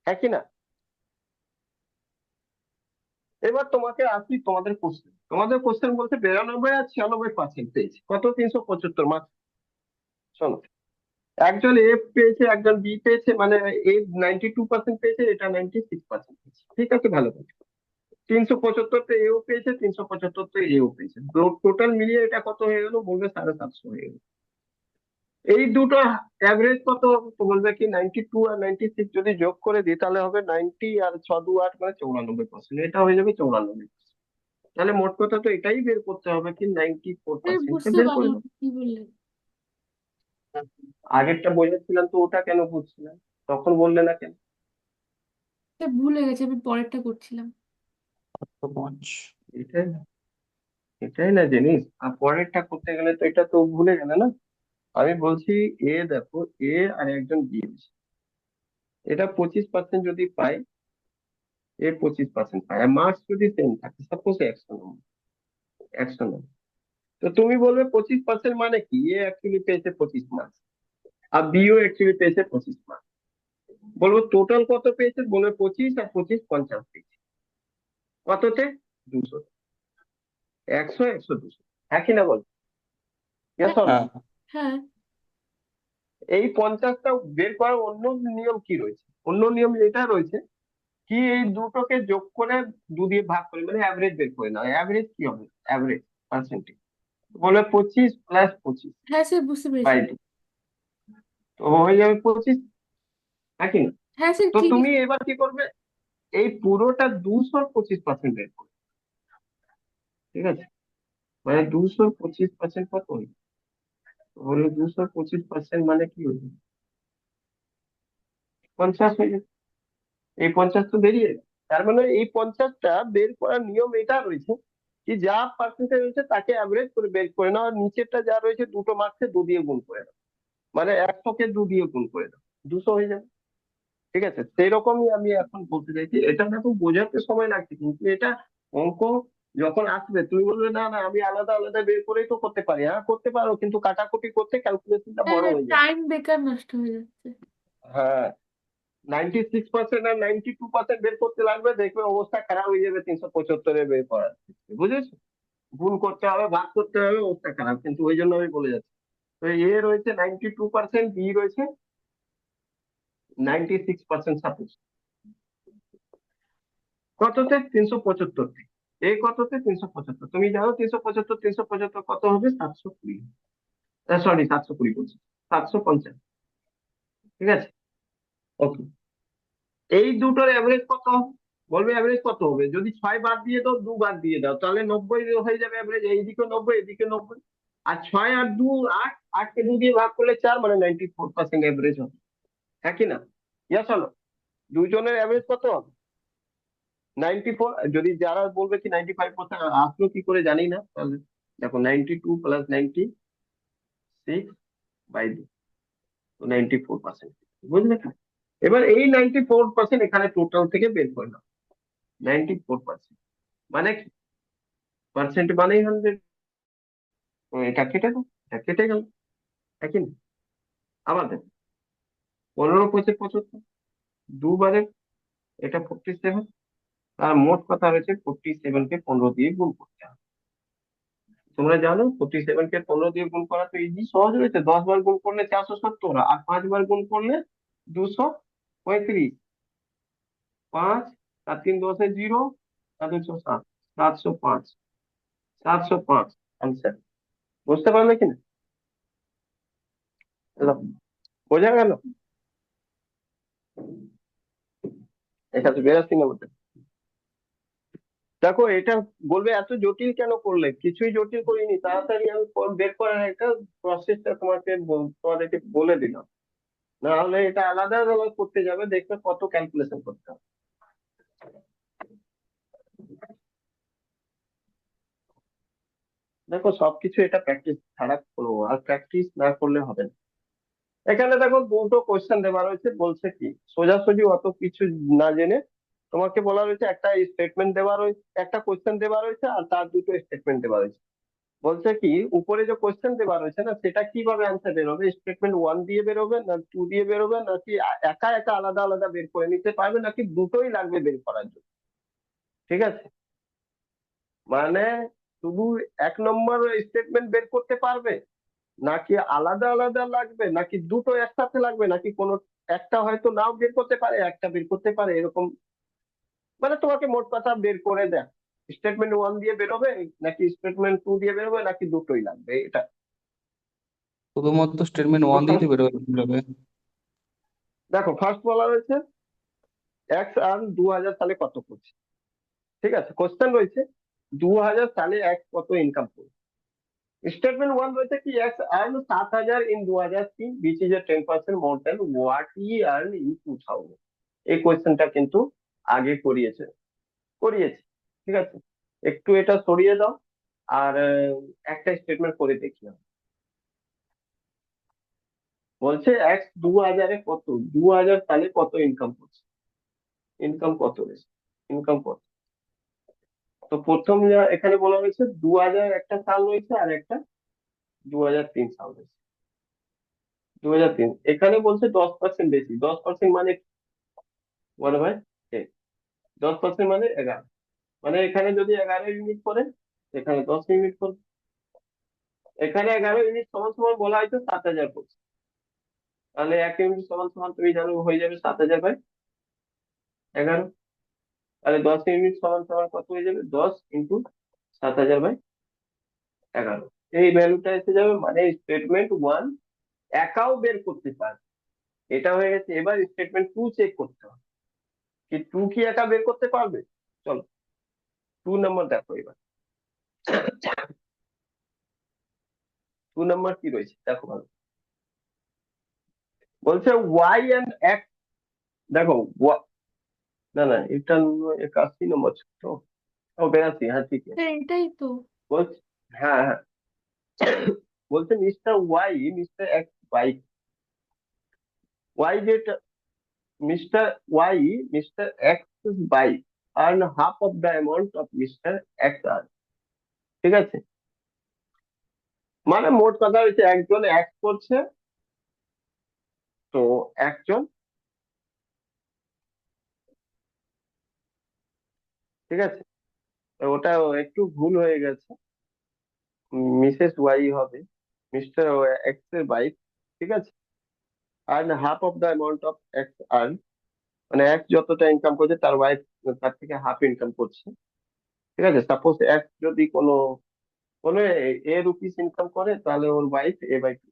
হ্যাঁ কি না? এবার তোমাকে আসি তোমাদের কোশ্চেন বলতে 92 আর 96% পেয়েছে, কত, 375 মার্কস। শোনো, একজন এ পেয়েছে, একজন বি পেয়েছে, মানে এ 92% পেয়েছে, এটা 96% পেয়েছে। ঠিক আছে, ভালো কথা। 375-তে এও পেয়েছে, 375-তে এও পেয়েছে, টোটাল মিলিয়ে এটা কত হয়ে গেল, বলবে 750 হয়ে গেল। এই দুটো অ্যাভারেজ কত হবে, তো বলবে কি 92 আর 96 যদি যোগ করে দিই তাহলে হবে 90 আর 6 × 2 = 8, মানে 94%। এটা হয়ে যাবে 94%। তাহলে মোট কথা তো এটাই বের করতে হবে কি, 94% বুঝতে বের করে পারলাম দাও। না কি বললেন। আগেরটা বোঝাচ্ছিলাম তো, ওটা কেন বুঝছিলাম, তখন বললে না কেন? ভুলে গেছি, আমি পরেরটা করছিলাম। 5 এটাই না, এটাই না জিনিস। আর পরেরটা করতে গেলে তো এটা তো ভুলে গেলে না। আমি বলছি, দেখো, আর একজন বি, এটা 25% যদি পায়, 25% পায়, আর মার্কস যদি সেম থাকে, সাপোজ 100 নম্বর, 100 নম্বর। তো তুমি বলবে 25% মানে কি, অ্যাকচুয়ালি পেয়েছে 25 মার্কস, আর বিও অ্যাকচুয়ালি পেয়েছে 25 মার্কস। বলবো টোটাল কত পেয়েছে, বলবে 25 আর 25 50 পেয়েছে। কততে, 200। 100, 100, 200, হ্যাঁ কি না বল? হ্যাঁ, Yes or no? হ্যাঁ হ্যাঁ, এই 50টা বের করার অন্য নিয়ম কি রয়েছে, অন্য নিয়ম এটা রয়েছে কি, এই দুটোকে যোগ করে 2 দিয়ে ভাগ করে, মানে অ্যাভারেজ বের করে নাও। অ্যাভারেজ কি হবে, অ্যাভারেজ পার্সেন্টেজ, বলে 25 + 25 হ্যাঁ স্যার, বুঝতে পেরেছি। বাই 2, তো হয়ে যাবে 25, হ্যাঁ কি না? হ্যাঁ স্যার, তো ঠিক তুমি আছে। এবার কি করবে, এই পুরোটা 225% বের করবে। ঠিক আছে, মানে 225% কত হয়ে, বলে 225% মানে কি হয়ে, 50 হয়ে যাবে। এই 50 তো বেরিয়ে গেল। তার মানে এই 50টা বের করার নিয়ম এটা রয়েছে কি, যা পার্সেন্টেজ রয়েছে তাকে অ্যাভারেজ করে বের করে নাও, আর নিচেরটা যা রয়েছে দুটো মার্কসে 2 দিয়ে গুণ করে দাও, মানে 100-কে 2 দিয়ে গুণ করে দাও, 200 হয়ে যাবে। ঠিক আছে, সেই রকমই আমি এখন বলতে চাইছি। এটা দেখো বোঝাতে সময় লাগছে, কিন্তু এটা অঙ্ক যখন আসবে তুমি বলবে না না আমি আলাদা আলাদা বের করেই তো করতে পারি। হ্যাঁ করতে পারো, কিন্তু কাটাকুটি করতে ক্যালকুলেশনটা হ্যাঁ, বড় হ্যাঁ, হয়ে যাবে। টাইম বেকার নষ্ট হয়ে যাচ্ছে। হ্যাঁ, 96% আর 92% বের করতে লাগবে, দেখবে অবস্থা খারাপ হয়ে যাবে 375-এ বের করার ক্ষেত্রে, বুঝেছো? গুণ করতে হবে, ভাগ করতে হবে, অবস্থা খারাপ। কিন্তু ওই জন্য আমি বলে যাচ্ছি, তো এ রয়েছে 92%, বি রয়েছে 96%, সাপোজ। কততে, 375-তে। এই কততে, 375। তুমি জানো 375, 375 কত হবে, 720। সরি, 720 বলছি, 750। ঠিক আছে, ওকে। এই দুটোর অ্যাভারেজ কত হবে, বলবে অ্যাভারেজ কত হবে, যদি 6 বাদ দিয়ে দাও, 2 বাদ দিয়ে দাও, তাহলে 90 হয়ে যাবে অ্যাভারেজ। এইদিকে 90, এদিকে 90। আর 6 আর 2 8, 8-কে 2 দিয়ে ভাগ করলে 4, মানে 94% অ্যাভারেজ হবে, হ্যাঁ কি না? ইয়াস হলো, দুজনের অ্যাভারেজ কত হবে, 94। যদি যারা বলবে কি 95% আসলো কি করে জানি না, তাহলে দেখো 92 + 96/2, তো 94%, বুঝলে কি? এবার এই 94% এখানে টোটাল থেকে বের করে নাও। 94% মানে কি, পার্সেন্ট মানেই 100, এটা কেটে দাও, এটা কেটে গেল, একই না? আবার দেখো, 15 × 5 = 75, দুবারে, এটা 47। আর মোট কথা হয়েছে 47-কে 15 দিয়ে গুণ করতে হবে। তোমরা জানো 47-কে 15 দিয়ে গুণ করা তো ইজি, সহজ হয়েছে। 10 বার গুণ করলে 470, আর 5 বার গুণ করলে 235। 5 আর 3 10 0, আর 207, 705, 705 আনসার। বুঝতে পারলে কিনা, এলো? বোঝা গেল? এটা তো 82 নম্বর। দেখো এটা বলবে এত জটিল কেন করলে, কিছুই জটিল করিনি, তাড়াতাড়ি আমি বের করার একটা প্রসেসটা তোমাদেরকে বলে দিলাম। না হলে এটা আলাদা আলাদা করতে যাবে, দেখবে কত ক্যালকুলেশন করতে হবে। দেখো সবকিছু এটা প্র্যাকটিস ছাড়া করবো, আর প্র্যাকটিস না করলে হবে না। এখানে দেখো দুটো কোশ্চেন দেওয়া রয়েছে, বলছে কি সোজাসুজি অত কিছু না জেনে তোমাকে বলা রয়েছে একটা স্টেটমেন্ট দেওয়া রয়েছে, একটা কোশ্চেন দেওয়া রয়েছে আর তার দুটো স্টেটমেন্ট দেওয়া রয়েছে। বলছে কি উপরে যে কোশ্চেন দেওয়া রয়েছে না, সেটা কিভাবে অ্যান্সার বেরোবে, স্টেটমেন্ট ওয়ান দিয়ে বেরোবে না টু দিয়ে বেরোবে, নাকি একা একা আলাদা আলাদা বের করে নিতে পারবে, নাকি দুটোই লাগবে বের করার জন্য। ঠিক আছে, মানে শুধু এক নম্বর স্টেটমেন্ট বের করতে পারবে, নাকি আলাদা আলাদা লাগবে, নাকি দুটো একসাথে লাগবে, নাকি কোনো একটা হয়তো নাও বের করতে পারে, একটা বের করতে পারে, এরকম। মানে তোমাকে মোট কথা বের করে দেয় স্টেটমেন্ট ওয়ান দিয়ে বেরোবে, নাকি স্টেটমেন্ট টু দিয়ে বেরোবে, নাকি দুটোই লাগবে এটা। শুধুমাত্র স্টেটমেন্ট তো ওয়ান দিয়ে তো বেরোবে। দেখো ফার্স্ট বলা রয়েছে এক্স আর্ন 2000 সালে কত করছে। ঠিক আছে, কোশ্চেন রয়েছে 2000 সালে এক্স কত ইনকাম করছে। স্টেটমেন্ট ওয়ান রয়েছে কি x earn 7000 in 2003 which is a 10% more than what he earned in 2000। এই কোয়েশ্চেনটা কিন্তু আগে করিয়েছে। ঠিক আছে, একটু এটা সরিয়ে দাও, আর একটা স্টেটমেন্ট করে দেখি আমি। বলছে এক্স 2000-এ কত, 2000 সালে কত ইনকাম করছে, ইনকাম কত হয়েছে, ইনকাম কত। তো প্রথম এখানে বলা হয়েছে 2000 একটা সাল রয়েছে, আর একটা 2003 সাল রয়েছে। 2003 এখানে বলছে 10% বেশি, 10% মানে বলো ভাই, 10% মানে 11। মানে এখানে যদি 11 ইউনিট করে, এখানে 10 ইউনিট করে। এখানে 11 ইউনিট সমান সমান বলা হয়েছে 7000 করছে, তাহলে 1 ইউনিট সমান সমান তুমি জানো হয়ে যাবে 7000/11। তাহলে 10 ইউনিট সমান সমান কত হয়ে যাবে, 10 × 7000/11। এই ভ্যালুটা এসে যাবে, মানে স্টেটমেন্ট ওয়ান একাও বের করতে পারে। এটা হয়ে গেছে, এবার স্টেটমেন্ট টু চেক করতে হবে কি টু কি একা বের করতে পারবে। চলো 2 নম্বর দেখো এবার। 2 নম্বর কি রয়েছে দেখো ভালো। বলছে ওয়াই এন্ড এক্স। দেখো না না, এটা 81 নম্বর ছিল তো। ও 82, হ্যাঁ ঠিক আছে। স্যার এটাই তো। বলছে হ্যাঁ হ্যাঁ, বলছে mister Y mister X bike, Y যেটা mister Y mister X bike earn half of the amount of mister X earn. ঠিক আছে, মানে মোট কথা হচ্ছে একজন এক্স করছে, তো একজন, ঠিক আছে, তো ওটা একটু ভুল হয়ে গেছে, মিসেস ওয়াই হবে, মিস্টার এক্স এর বাইক। ঠিক আছে, earn half of the amount of x earn, মানে এক্স যতটা ইনকাম করছে তার ওয়াইফ তার থেকে হাফ ইনকাম করছে। ঠিক আছে, সাপোজ এক্স যদি কোনো রুপিস ইনকাম করে, তাহলে ওর ওয়াইফ A/2।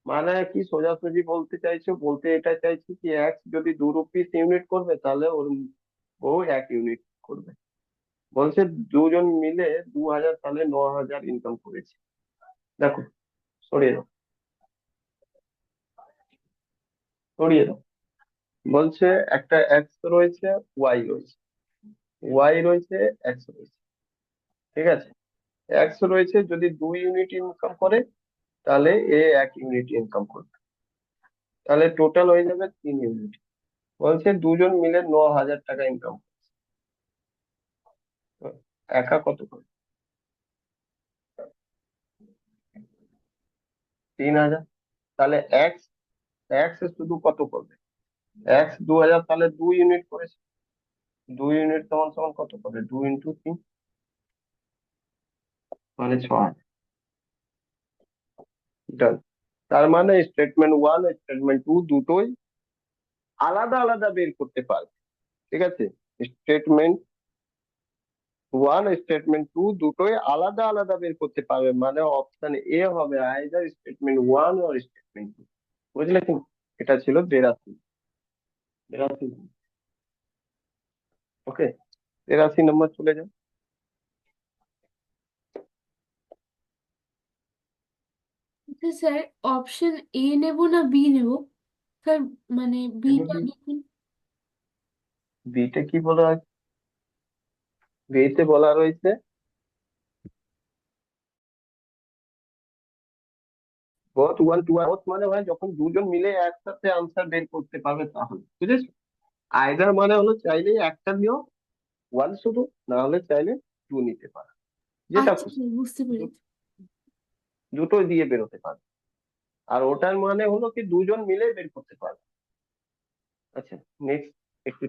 মানে কি সোজাসুজি বলতে চাইছো, বলতে এটা চাইছি কি এক্স যদি 2 রুপিস ইউনিট করবে, তাহলে ওর বউ 1 ইউনিট করবে। বলছে দুজন মিলে 2000 সালে 9000 ইনকাম করেছে। দেখো সরিয়ে দাও, সরিয়ে দাও। বলছে একটা এক্স রয়েছে, ওয়াই রয়েছে, ওয়াই রয়েছে, এক্স রয়েছে। ঠিক আছে, এক্স রয়েছে যদি 2 ইউনিট ইনকাম করে, তাহলে এ 1 ইউনিট ইনকাম করবে, তাহলে টোটাল হয়ে যাবে 3 ইউনিট। বলছে দুজন মিলে 9000 টাকা ইনকাম, একা কত করে, 3000। তাহলে এক্স এক্স শুধু কত করবে, এক্স 2000 সালে 2 ইউনিট করেছে, 2 ইউনিট সমান সমান কত করবে, 2 × 3, মানে 6000। Done। তার মানে স্টেটমেন্ট ওয়ান স্টেটমেন্ট টু দুটোই আলাদা আলাদা বের করতে পারবে। ঠিক আছে, স্টেটমেন্ট ওয়ান স্টেটমেন্ট টু দুটোই আলাদা আলাদা বের করতে পারবে, মানে অপশন এ হবে আইদার স্টেটমেন্ট ওয়ান আর স্টেটমেন্ট টু। বুঝলে কি, এটা ছিল 82। ওকে, 83 নম্বর চলে যাও। আচ্ছা স্যার, অপশন এ নেব না বি নেব? স্যার মানে বিটা লিখুন। বিতে কি বলা আছে? বিতে বলা রয়েছে বোথ ওয়ান টু, বোথ মানে হয় যখন দুজন মিলে একসাথে আনসার বের করতে পারবে তাহলে, বুঝেছো? আইদার মানে হলো চাইলে একটা নিও ওয়ান শুধু, না হলে চাইলে টু নিতে পারো, যেটা আচ্ছা খুশি। স্যার, বুঝতে দু- পেরেছি। দুটোই দিয়ে বেরোতে পারবে। আর ওটার মানে হলো কি দুজন মিলে বের করতে পারবে। আচ্ছা, নেক্সট একটু।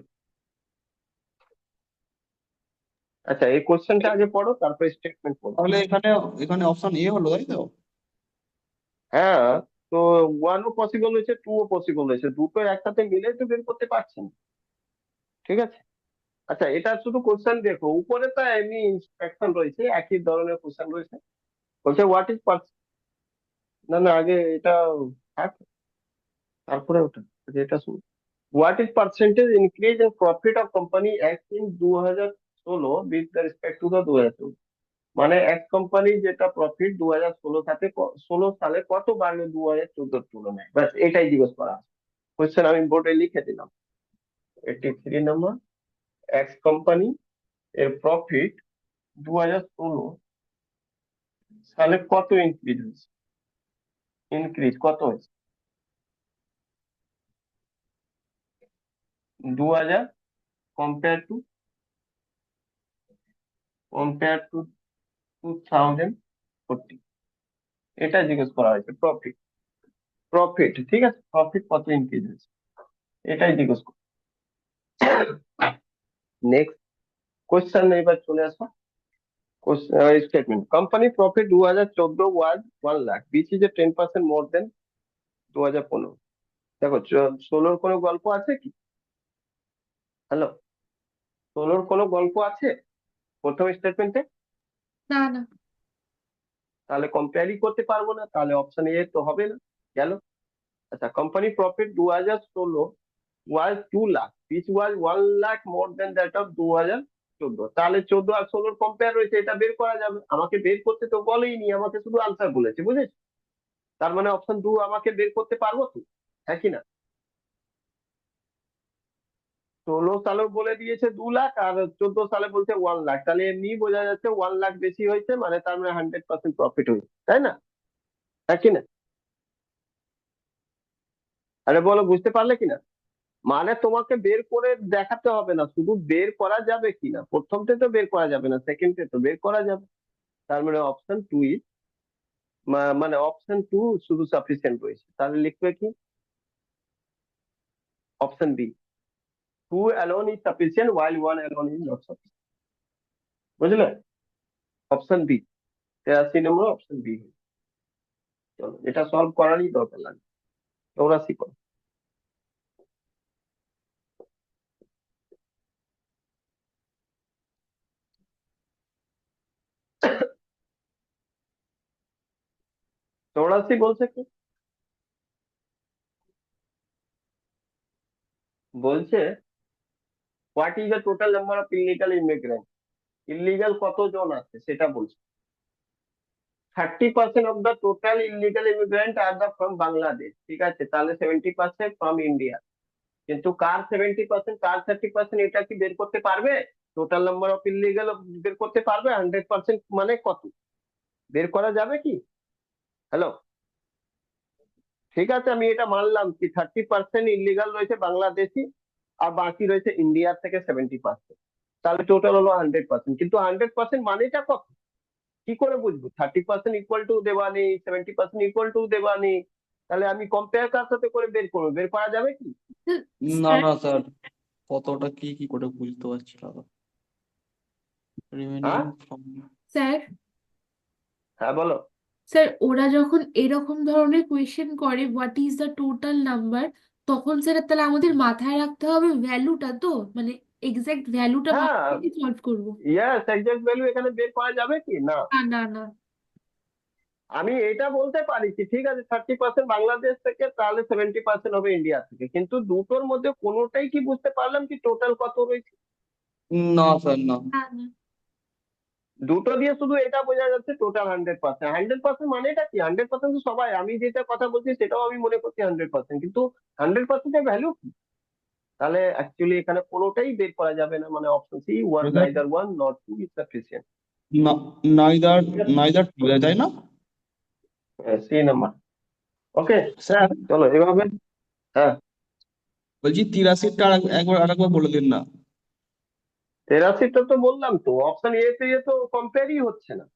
আচ্ছা, এই কোশ্চেনটা আগে পড়ো, তারপর স্টেটমেন্ট পড়ো। তাহলে এখানে এখানে অপশন এ হলো, তাই তো? হ্যাঁ, তো ওয়ানও পসিবল হয়েছে, টু ও পসিবল হয়েছে, দুটো একসাথে মিলে তো বের করতে পারছেন। ঠিক আছে। আচ্ছা, এটা শুধু কোশ্চেন দেখো, উপরে তো এমনি ইনস্ট্রাকশন রয়েছে, একই ধরনের কোশ্চেন রয়েছে। বলছে হোয়াট ইজ, না না, আগে এটা থাক, তারপরে ওটা। আচ্ছা, এটা শুনুন। What is percentage increase in profit of company X in 2016 with respect to the 2014? মানে এক কোম্পানি যেটা প্রফিট 2016 সাথে 16 সালে কত বাড়লো 2014 তুলনায়, ব্যাস এটাই জিজ্ঞেস করা আছে। কোশ্চেন আমি বোর্ডে লিখে দিলাম। 83 নম্বর, এক্স কোম্পানি এর প্রফিট 2016 সালে কত ইনক্রিজ হয়েছে, ইনক্রিজ কত হয়েছে 2000 কম্পেয়ার টু, কম্পেয়ার টু 2014, এটা জিজ্ঞেস করা হয়েছে। প্রফিট, প্রফিট ঠিক আছে, প্রফিট কত ইনক্রিজ হয়েছে এটাই জিজ্ঞেস করা। নেক্সট কোশ্চেন, এবার চলে আসো। Statement, company profit 2014 was 1 lakh beach is a 10% মোর দেন 2015। দেখো, ষোলোর কোনো গল্প আছে কি? হ্যালো, ষোলোর কোনো গল্প আছে প্রথম স্টেটমেন্টে? না না। তাহলে কম্পেয়ারই করতে পারবো না, তাহলে অপশন এ তো হবে না, গেল। আচ্ছা, company profit 2016 was 2 lakh which was 1 lakh more than that of 2014। তাহলে 14 আর 16 কম্পেয়ার রয়েছে, এটা বের করা যাবে। আমাকে বের করতে তো বলেইনি, আমাকে শুধু আনসার বলেছে, বুঝেছ? তার মানে অপশন 2 আমাকে বের করতে পারবো তো, হ্যাঁ কি না? 16 সালেও বলে দিয়েছে 2 লাখ, আর 14 সালে বলছে 1 লাখ, তাহলে এমনি বোঝা যাচ্ছে 1 লাখ বেশি হয়েছে, মানে তার মানে 100% প্রফিট হয়েছে, তাই না? হ্যাঁ কি না? আরে বলো, বুঝতে পারলে কিনা? মানে তোমাকে বের করে দেখাতে হবে না, শুধু বের করা যাবে কিনা, প্রথমতে তো বের করা যাবে না, সেকেন্ডে তো বের করা যাবে। তার মানে অপশন টু ইজ, মানে অপশন টু শুধু সাফিসিয়েন্ট রয়েছে। তাহলে লিখবে কি? Option B, two alone is sufficient while one alone is not sufficient. বুঝলে? অপশন বি, 83 নম্বর অপশন বি। চলো, এটা সলভ করারই দরকার লাগে। 84 করো। 84 বলছে কি? বলছে what is the total number of illegal immigrant, illegal কতজন আছে সেটা বলছে। 30% of the total illegal immigrant are the from Bangladesh, ঠিক আছে, তাহলে 70% ফ্রম ইন্ডিয়া। কিন্তু কার 70%, কার 30%, এটা কি বের করতে পারবে? টোটাল নাম্বার অফ ইলিগাল বের করতে পারবে? 100% মানে কত, বের করা যাবে কি? হ্যালো, ঠিক আছে, আমি এটা মানলাম কি 30% ইলিগাল রয়েছে বাংলাদেশি, আর বাকি রয়েছে ইন্ডিয়ার থেকে 70%। তাহলে টোটাল হলো 100%, কিন্তু 100% মানেটা কত, কি করে বুঝবো? 30% ইকুয়াল টু দেওয়ানি, 70% ইকুয়াল টু দেওয়ানি, তাহলে আমি কম্পেয়ার কার সাথে করে বের করবো? বের করা যাবে কি? না স্যার না স্যার, কতটা কি করে বুঝতে পারছি না। রিমেনিং হ্যাঁ, ফ্রম। স্যার হ্যাঁ বলো। স্যার ওরা যখন এরকম ধরনের কোয়েশ্চেন করে what is the total number, তখন স্যার তাহলে আমাদের মাথায় রাখতে হবে ভ্যালুটা, তো মানে এক্সাক্ট ভ্যালুটা হ্যাঁ, মাথায় সলভ করবো। ইয়াস, এক্সাক্ট ভ্যালু এখানে বের করা যাবে কি না? না না না। আমি এটা বলতে পারি কি, ঠিক আছে 30% বাংলাদেশ থেকে, তাহলে 70% হবে ইন্ডিয়া থেকে, কিন্তু দুটোর মধ্যে কোনোটাই কি বুঝতে পারলাম কি টোটাল কত রয়েছে? না স্যার, না। না না। দুটো দিয়ে শুধু এটা বোঝা যাচ্ছে টোটাল 100%। 100% মানেটা কি? 100% তো সবাই, আমি যেটা কথা বলছি সেটাও আমি মনে করছি 100%, কিন্তু 100% এর ভ্যালু কি? তাহলে অ্যাকচুয়ালি এখানে কোনোটাই বের করা যাবে না, মানে option C, one, brother, neither one not two is sufficient. Neither ঠিক আছে, নাইদার তাই না? C number. ওকে, স্যার চলো এভাবে। হ্যাঁ, বলছি 83টা আরেকবার বলে দিন না। 83টা তো বললাম তো, অপশন এ তে তো কম্পেয়ারই হচ্ছে না।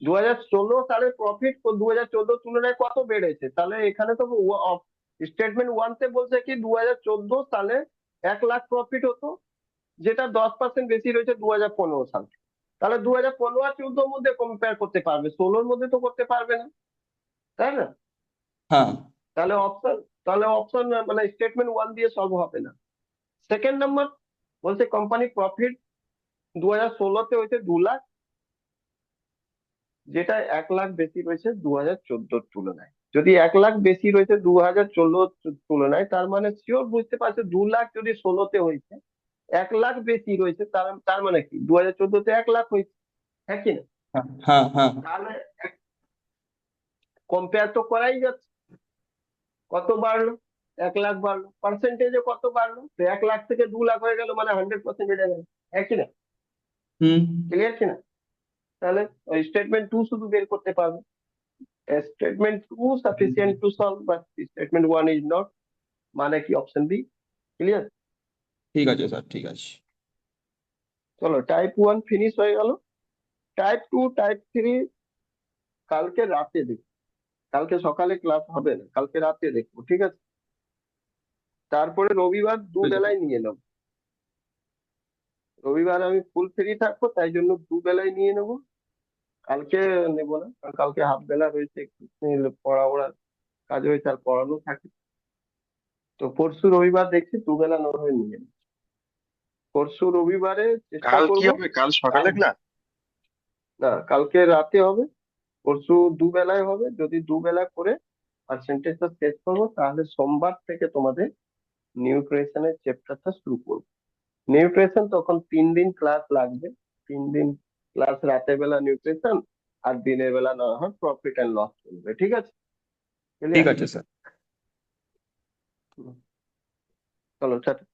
2014 সালের প্রফিট 2014 তুলনায় কত বেড়েছে, তাহলে এখানে তো স্টেটমেন্ট ওয়ান তে বলছে কি 2014 সালে 1 লাখ প্রফিট হতো, যেটা 10% বেশি রয়েছে 2015 সাল। তাহলে 2015 আর 14 মধ্যে কম্পেয়ার করতে পারবে, 16-র মধ্যে তো করতে পারবে না, তাই না? হ্যাঁ তাহলে অপশন তাহলে অপশন মানে স্টেটমেন্ট ওয়ান দিয়ে সলভ হবে না। সেকেন্ড নাম্বার বলছে কোম্পানি প্রফিট 2016-তে হয়েছে 2 লাখ, যেটা 1 লাখ বেশি রয়েছে 2014-র তুলনায়। যদি 1 লাখ বেশি রয়েছে 2014 তুলনায়, তার মানে শিওর বুঝতে পারছো 2 লাখ যদি 16-তে হয়েছে, 1 লাখ বেশি রয়েছে, তার তার মানে কি 2014-তে 1 লাখ হয়েছে, হ্যাঁ কি না? হ্যাঁ হ্যাঁ হ্যাঁ। তাহলে কম্পেয়ার তো করাই যাচ্ছে। কত বাড়লো? 1 লাখ বাড়লো, পার্সেন্টেজে কত বাড়লো? তো 1 লাখ থেকে 2 লাখ হয়ে গেল, মানে 100% বেড়ে গেল, হ্যাঁ কি না? হুম। ক্লিয়ার কি না? তাহলে ওই স্টেটমেন্ট টু শুধু বের করতে পারবে। Statement two sufficient to solve, but statement one is not, মানে কি অপশন বি। ক্লিয়ার? ঠিক আছে স্যার, ঠিক আছে। চলো, টাইপ ওয়ান ফিনিশ হয়ে গেল। টাইপ টু, টাইপ থ্রি কালকে রাতে দেখো। কালকে সকালে ক্লাস হবে না, কালকে রাতে দেখবো, ঠিক আছে? তারপরে রবিবার দুবেলায় নিয়ে নেবো। রবিবার আমি ফুল ফ্রি থাকবো, তাই জন্য দুবেলায় নিয়ে নেবো। কালকে নেবো না, কারণ কালকে হাফ বেলা রয়েছে, একটু পড়া ওড়ার কাজ রয়েছে, আর পড়ানো থাকে। তো পরশু রবিবার দেখছি দুবেলা না হয়ে নিয়ে নেবো। পরশু রবিবারে চেষ্টা কাল কি করব। হবে? কাল সকালে ক্লাস? না, কালকে রাতে হবে। পরশু দুবেলায় হবে। যদি দুবেলা করে পার্সেন্টেজটা শেষ করবো, তাহলে সোমবার থেকে তোমাদের নিউট্রিশনের চ্যাপ্টারটা শুরু করবো। নিউট্রিশন তখন 3 দিন ক্লাস লাগবে। 3 দিন ক্লাস, রাতের বেলা নিউট্রিশন, আর দিনের বেলা না হয় প্রফিট অ্যান্ড লস চলবে, ঠিক আছে? ঠিক ক্লিয়ার? আছে স্যার। চলো, টাটা।